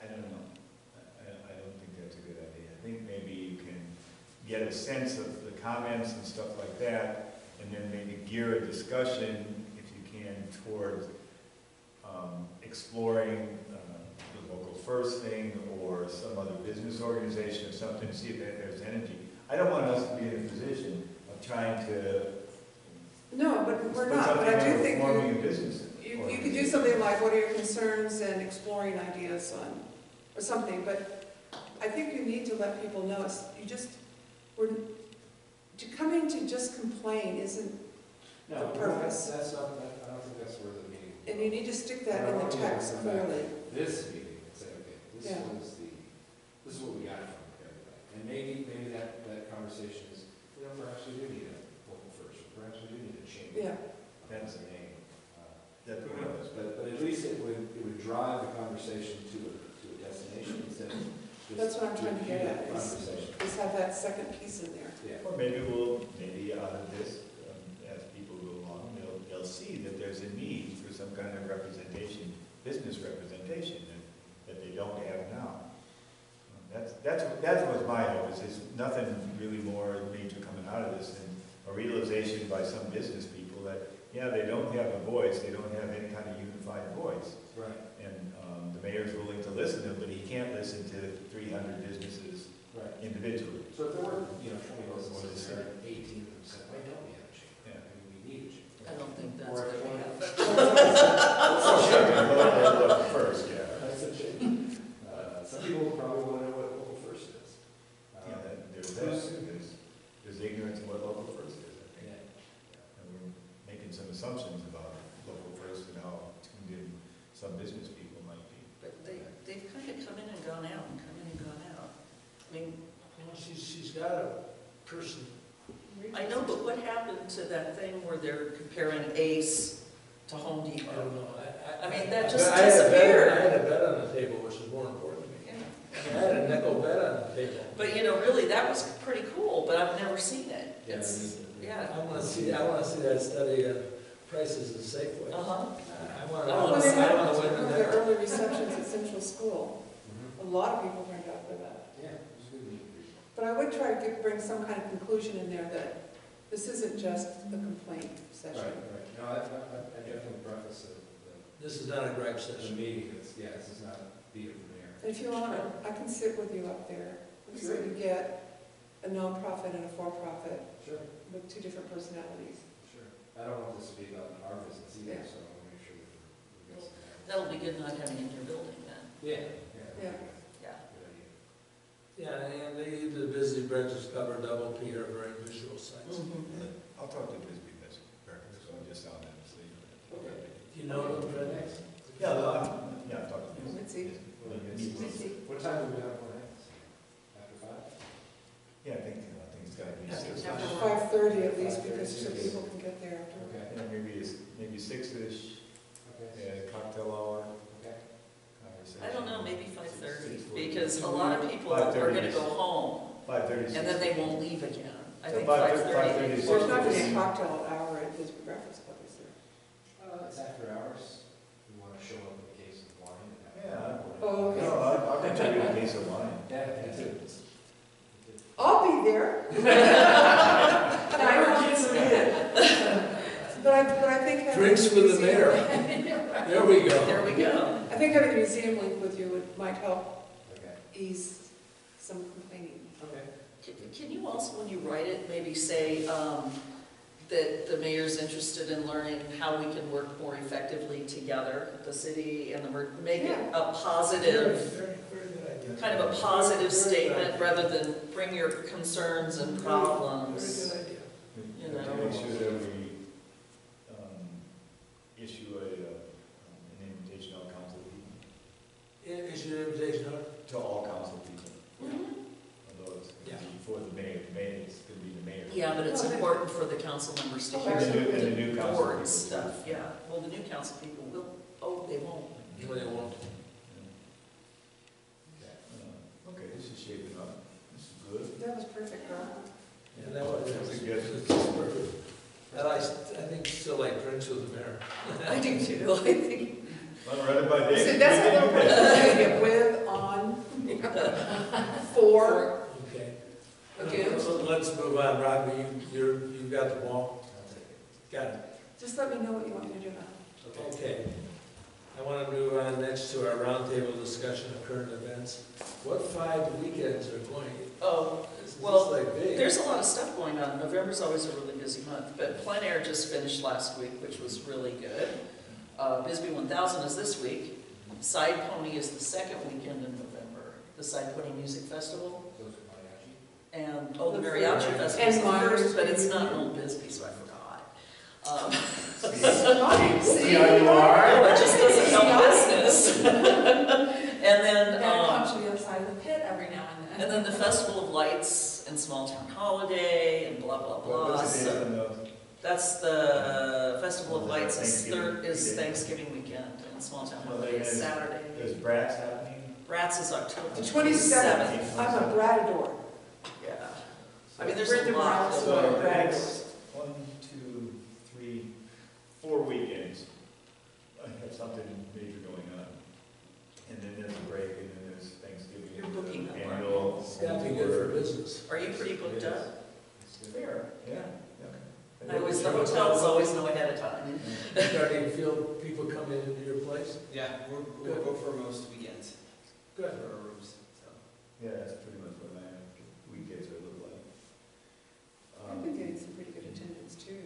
C: I don't know. I don't think that's a good idea. I think maybe you can get a sense of the comments and stuff like that, and then maybe gear a discussion, if you can, towards exploring the local first thing or some other business organization or something, to see if there's energy. I don't want us to be in a position of trying to
B: No, but we're
C: put
B: not, but
C: something
B: I do
C: on
B: think
C: forming a business.
B: you could do something like, what are your concerns, and exploring ideas on, or something, but I think you need to let people know, coming to just complain isn't
H: No,
B: the purpose.
H: that's not, I don't think that's where the meeting.
B: And you need to stick that in the text clearly.
H: This meeting, and say, okay, this
B: Yeah.
H: is what we got from everybody. And maybe that conversation is, perhaps we do need a local first, or perhaps we do need a chamber.
B: Yeah,
H: That's a name.
C: That's what it is.
H: But at least it would drive the conversation to a destination instead of just.
B: that's what I'm trying to get at,
H: Conversation.
B: is have that second piece in there.
H: Yeah.
C: Or maybe out of this, as people go along, they'll see that there's a need for some kind of representation, business representation that they don't have now. That's what my hope is. There's nothing really more major coming out of this than a realization by some business people that yeah, they don't have a voice, they don't have any kind of unified voice.
H: Right.
C: And the mayor's willing to listen to them, but he can't listen to 300 businesses
H: Right.
C: individually.
H: So if there were, 20
C: What is
H: businesses
C: it?
H: there, 18 of them said, why don't we have a change?
C: Yeah.
H: I mean, we need a change.
E: I don't think that's
H: Or
E: what
H: if
E: we
H: one-
E: have.
C: Local first, yeah.
H: That's a change. Some people probably want to know what local first is.
C: Yeah, there's that, there's ignorance of what local first is, I think.
H: Yeah.
C: And we're making some assumptions about local first and how tuned in some business people might be.
E: But they've kind of come in and gone out and come in and gone out. I mean,
A: Well, she's got a person.
E: I know, but what happened to that thing where they're comparing Ace to Home
A: I
E: Depot?
A: don't know.
E: I mean, that just
A: I had a bet-
E: disappeared.
A: I had a bet on the table, which is more important to me.
E: Yeah.
A: I had a nickel bet on the table.
E: But really, that was pretty cool, but I've never seen it.
H: Yeah,
E: It's, yeah.
A: I wanna see that study of prices of Safeway.
E: Uh-huh.
A: I wanna,
E: Oh,
B: When they had
A: I wanna
B: one
A: win
B: of
A: on
B: the
A: that.
B: early receptions at Central School,
H: Mhm.
B: a lot of people turned out for that.
H: Yeah, it was a good meet and greet.
B: But I would try to bring some kind of conclusion in there that this isn't just a complaint
H: Right,
B: session.
H: right. No, I definitely preface
A: This is not a gripe
H: the
A: session.
H: meeting, this is not be it the mayor.
B: And if you want, I can sit with you up there, so you get a nonprofit and a for-profit
H: Sure,
B: with two different personalities.
H: sure. I don't want this to be about our business either,
B: Yeah.
H: so I want to make sure that we get some.
E: That'll be good not having it in your building then.
H: Yeah,
B: Yeah.
E: Yeah.
H: Good idea.
A: Yeah, and the Busy Breakfast Club or Double P are very visual sites.
E: Mhm.
C: I'll talk to Bisbee Breakfast, so I'm just on that, so
H: Okay.
A: You know them, Fred?
H: Next.
C: Yeah, I'll talk to Bisbee.
B: Mitzi.
H: What time do we have for next? After 5?
C: Yeah, I think it's gotta be six.
B: After 5:30 at least, because so people can get there after.
H: Okay,
C: Yeah, maybe 6-ish,
H: okay,
C: cocktail hour,
H: okay.
C: conversation.
E: I don't know, maybe 5:30, because a lot of people are
C: 5:30
E: gonna
C: is-
E: go home,
C: 5:30.
E: and then they won't leave again. I
C: So
E: think
C: 5:30
E: 5:30.
C: is-
B: There's not going to be a cocktail hour at Bisbee Breakfast Club, is there?
H: It's after hours. We want to show up with a case of wine and have.
C: Yeah.
B: Oh, okay.
C: No, I'll contribute a case of wine.
H: Yeah, me too.
B: I'll be there. But I think having
A: Drinks
B: a
A: for the
B: museum-
A: mayor. There we go.
E: There we go.
B: I think having a museum link with you might help
H: Okay,
B: ease some complaining.
H: okay.
E: Can you also, when you write it, maybe say that the mayor's interested in learning how we can work more effectively together, the city and make it a positive,
A: Very, very good idea.
E: kind of a positive
A: Very good
E: statement
A: idea.
E: rather than bring your concerns and problems.
A: Very good idea.
E: You know.
C: To make sure that we issue an invitation to all council people,
A: Issue an invitation out.
C: to all council people.
E: Mhm.
C: Although it's
A: Yeah.
C: gonna be for the mayor, it's gonna be the mayor.
E: Yeah, but it's
B: Well,
E: important for the council members to
B: Oh,
E: hear
C: And the new council
E: board
C: people.
E: stuff, yeah. Well, the new council people will, they won't.
A: No, they won't.
C: Okay, this is shaping up, this is good.
B: That was perfect, Carl.
A: And that was,
C: That's a good-
A: it's perfect. And I think still like drinks with the mayor.
E: I do too, I think.
C: I'm running by Dave.
B: So that's a little personality with, on, for,
A: Okay.
B: again.
A: So let's move on. Robbie, you've got the ball. Got it.
B: Just let me know what you want me to do now.
A: Okay. I want to move on next to our roundtable discussion of current events. What 5 weekends are going?
E: Oh,
A: This is
E: well,
A: like big.
E: there's a lot of stuff going on. November's always a really busy month, but Plein Air just finished last week, which was really good. Bisbee 1000 is this week. Side Pony is the second weekend in November, the Side Pony Music Festival.
H: Those are mariachi.
E: And, oh, the
B: The
E: Mariachi
B: third.
E: Festival is
B: And
E: the
B: Myers
E: first, but it's
B: Reunion.
E: not in Old Bisbee, so I forgot.
B: See,
E: Well, it just doesn't help business. And then,
I: And actually outside the pit every now and then.
E: and then the Festival of Lights and Small Town Holiday and blah, blah, blah.
C: What's the date
E: So
C: on those?
E: that's the Festival of Lights
C: Thanksgiving weekend.
E: Thanksgiving weekend, and Small Town
C: Well,
E: Holiday
C: then
E: is
C: there's-
E: Saturday.
C: There's brats happening.
E: Rats is October
B: The 27th. I'm a Bradador.
E: Yeah. I mean, there's
B: Rhythm
E: a lot.
B: House.
C: So the
B: Bradador.
C: next 1, 2, 3, 4 weekends, I have something major going on. And then there's a break, and then there's Thanksgiving.
E: You're booking up, aren't
C: Annual.
A: It's got to be good for business.
E: Are you pretty booked up?
C: Fair, yeah.
E: I always, the hotels always know ahead of time.
A: Starting to feel people coming into your place?
F: Yeah, we'll go for most weekends.
A: Good.
F: For our rooms, so.
C: Yeah, that's pretty much what my weekends are look like.
B: I've been getting some pretty good attendance too.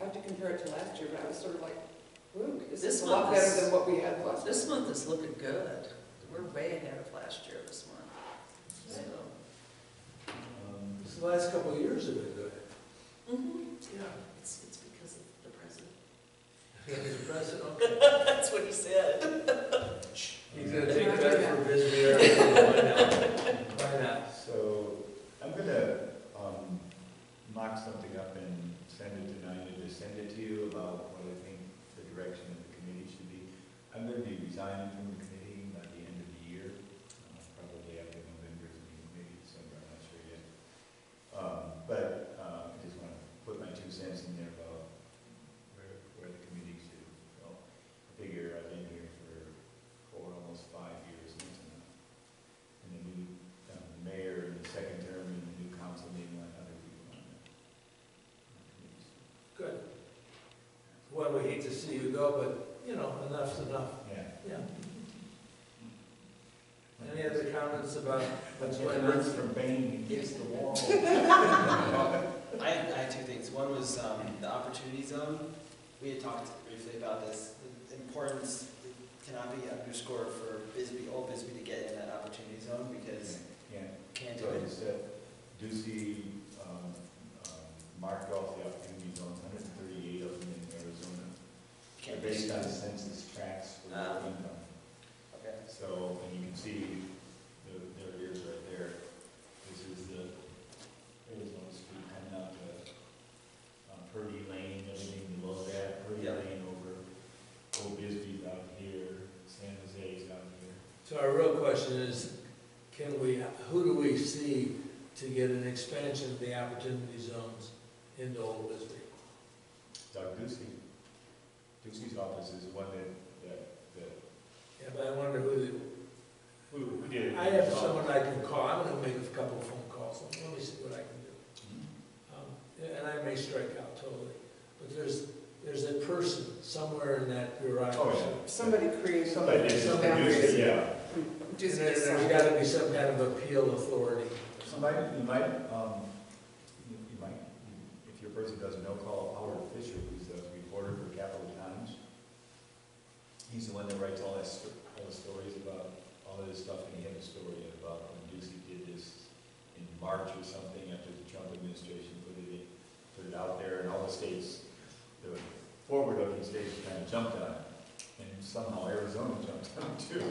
B: I have to compare it to last year, but I was sort of like, whoa, this
E: This
B: is a lot
E: month
B: better
E: is-
B: than what we had last year.
E: This month is looking good. We're way ahead of last year this month. So,
A: The last couple of years have been good.
E: yeah, it's because of the president.
A: The president, okay.
E: That's what he said.
A: He's gonna take credit for Bisbee. Why not? Why not?
C: So I'm gonna mock something up and send it to Nina to send it to you about what I think the direction of the committee should be. I'm gonna be resigning from the committee by the end of the year, probably after November's meeting, maybe December, I'm not sure yet. But I just want to put my 2 cents in there about where the committee should go. I figure I've been here for almost 5 years, that's enough. And the new mayor in the second term and the new council may want other people on that.
A: Good. Well, we hate to see you go, but, you know, enough's enough.
C: Yeah.
A: Yeah. Any other comments about what's
C: It
A: going
C: hurts
A: on?
C: from banging against the wall.
F: I had 2 things. One was the opportunity zone. We had talked briefly about this. The importance cannot be underscored for Bisbee, old Bisbee, to get in that opportunity zone because
C: Yeah.
F: can't do
C: So
F: it.
C: it's Ducey marked off the opportunity zones, 138 of them in Arizona. They're
F: Can't
C: based
F: be.
C: on census tracts for low income.
F: Okay.
C: So, and you can see, there it is right there. This is the Arizona Street coming up to Purdy Lane, everything below that. Purdy
F: Yep.
C: Lane over, Old Bisbee's out here, San Jose's out here.
A: So our real question is, who do we see to get an expansion of the opportunity zones into Old Bisbee?
C: Doug Ducey. Ducey's office is one that
A: Yeah, but I wonder who
C: who did it?
A: I have someone I can call. I'm gonna make a couple of phone calls. Let me see what I can do. And I may strike out totally, but there's a person somewhere in that bureaucracy.
C: Oh, yeah.
B: Somebody created.
C: Somebody did
A: Somebody
C: introduce
A: did.
C: it, yeah.
A: And
B: Just
A: there's gotta be some kind of appeal authority.
C: You might, if your person doesn't know, call Howard Fisher, who's a reporter for Capital Times. He's the one that writes all the stories about all of this stuff, and he had a story about when Ducey did this in March or something after the Trump administration put it out there, and all the states, the forward-looking states kind of jumped on it, and somehow Arizona jumped on it too.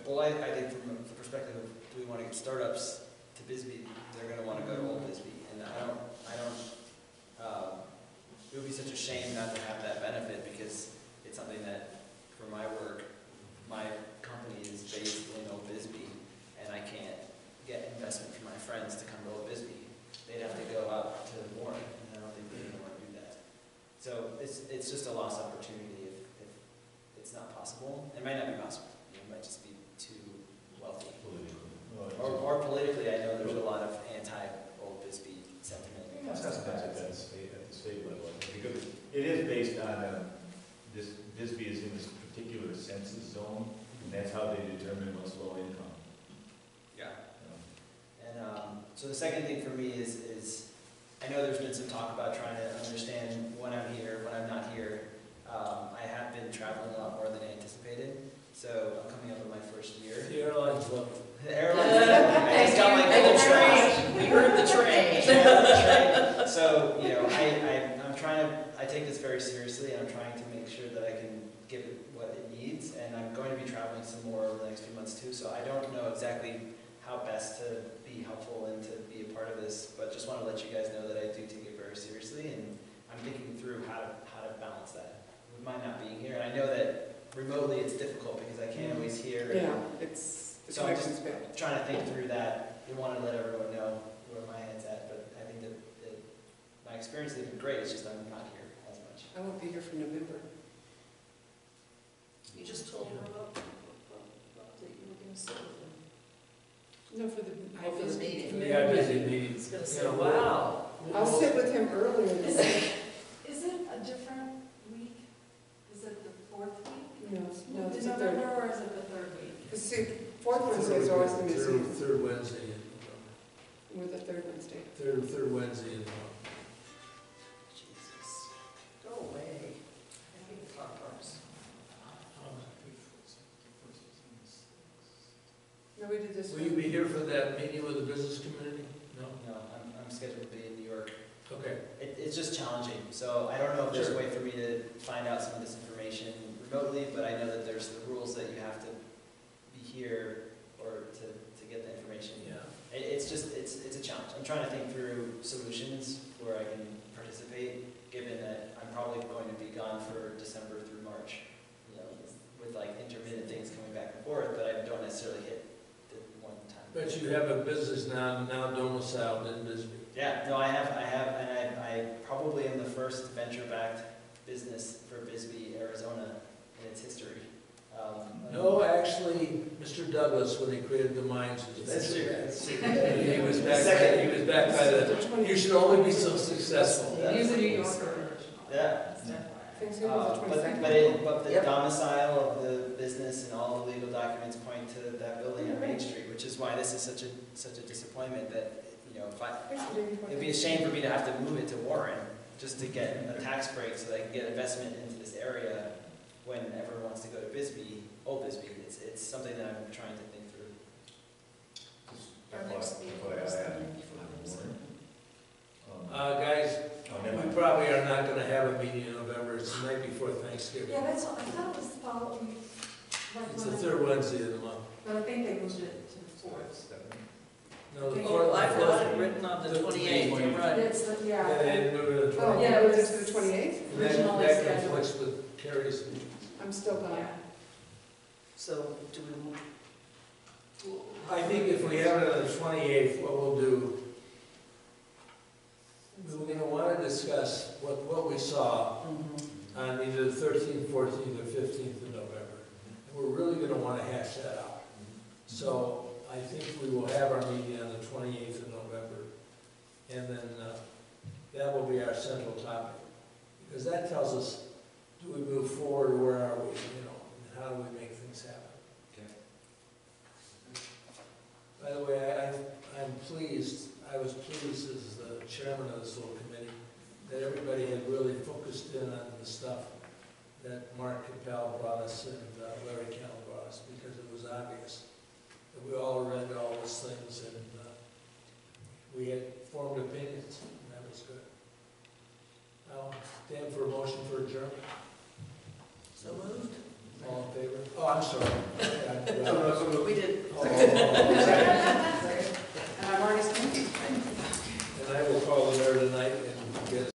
F: Well, I think from the perspective of, do we want to get startups to Bisbee, they're going to want to go to Old Bisbee. And it would be such a shame not to have that benefit because it's something that, for my work, my company is based in Old Bisbee and I can't get investment from my friends to come to Old Bisbee. They'd have to go out to Warren and I don't think they want to do that. So it's just a lost opportunity if it's not possible. It might not be possible. It might just be too wealthy. Or politically, I know there's a lot of anti-Old Bisbee sentiment.
C: That's not at the state level, because it is based on, Bisbee is in this particular census zone, and that's how they determine what's low income.
F: Yeah. And so the second thing for me is I know there's been some talk about trying to understand when I'm here, when I'm not here. I have been traveling a lot more than anticipated, so I'm coming up on my first year.
A: The airlines love it.
F: The airlines, I just got my gold train.
E: We heard the train.
F: So, I'm trying to, I take this very seriously, and I'm trying to make sure that I can give it what it needs, and I'm going to be traveling some more over the next few months too, so I don't know exactly how best to be helpful and to be a part of this, but just want to let you guys know that I do take it very seriously, and I'm thinking through how to balance that with my not being here, and I know that remotely it's difficult because I can't always hear.
B: Yeah, the
F: So I'm just
B: connection's bad.
F: trying to think through that. I want to let everyone know where my head's at, but I think that my experience has been great. It's just I'm not here as much.
B: I won't be here for November.
E: You just told her about that you were going to sit with them.
B: No, for the
E: Oh, for the meeting.
A: Yeah, busy meetings.
E: It's going to say,
A: Yeah,
E: wow.
B: I'll sit with him earlier in the
I: Is
B: day.
I: Is it a different week? Is it the fourth week?
B: No, it's
I: In
B: the third.
I: November, or is it the third week?
B: See, fourth Wednesday is always the museum.
A: Third Wednesday in
B: We're the third Wednesday.
A: November. Third Wednesday in November.
E: Jesus, go away. I hate pop-ups.
B: No, we did this.
A: Will you be here for that meeting with the business community? No?
F: No, I'm scheduled to be in New York.
A: Okay.
F: It's just challenging, so I don't know if there's a
A: Sure.
F: way for me to find out some of this information remotely, but I know that there's the rules that you have to be here or to get the information.
A: Yeah.
F: It's just, it's a challenge. I'm trying to think through solutions where I can participate, given that I'm probably going to be gone for December through March, you know, with like intermittent things coming back and forth, but I don't necessarily hit the one time.
A: But you have a business now domiciled in Bisbee.
F: Yeah, no, I have, and I probably am the first venture-backed business for Bisbee, Arizona in its history.
A: No, actually, Mr. Douglas, when he created the mines, was
F: That's true.
A: venture-backed. He was backed by the, you should only be so successful.
I: He's a New Yorker original.
F: Yeah.
B: Thanksgiving was the 22nd.
F: But the
E: Yep.
F: domicile of the business and all the legal documents point to that building on Main Street, which is why this is such a disappointment that, you know, it'd be a shame for me to have to move it to Warren just to get a tax break so that I can get investment into this area when everyone wants to go to Bisbee, Old Bisbee. It's something that I'm trying to think through.
E: Our next meeting is the night before Thanksgiving.
A: Guys, we probably are not gonna have a meeting in November. It's the night before Thanksgiving.
I: Yeah, that's what, I thought it was the following.
A: It's the third Wednesday of the month.
I: But I think they moved it to the fourth.
A: No, the
I: Okay.
A: fourth.
E: Oh, I've got it written on the 28th, you're right.
I: It's the,
A: Yeah, they
I: yeah,
A: didn't move it to the
B: Oh,
A: 28th.
B: yeah, it was just the 28th?
I: originally
A: That
I: scheduled.
A: conflicts with Carrie's meetings.
B: I'm still gone.
I: Yeah.
E: So do we move?
A: I think if we have it on the 28th, what we'll do, we're gonna wanna discuss what we saw on either the 13th, 14th, or 15th of November. And we're really gonna wanna hash that out. So I think we will have our meeting on the 28th of November. And then that will be our central topic. Because that tells us, do we move forward, or where are we, you know, and how do we make things happen? By the way, I was pleased as the chairman of this little committee, that everybody had really focused in on the stuff that Mark Capel brought us and Larry Kennel brought us, because it was obvious that we all read all those things and we had formed opinions, and that was good. Now, stand for a motion for adjournment.
E: So moved?
A: All in favor? Oh, I'm sorry.
E: We did.
A: Oh,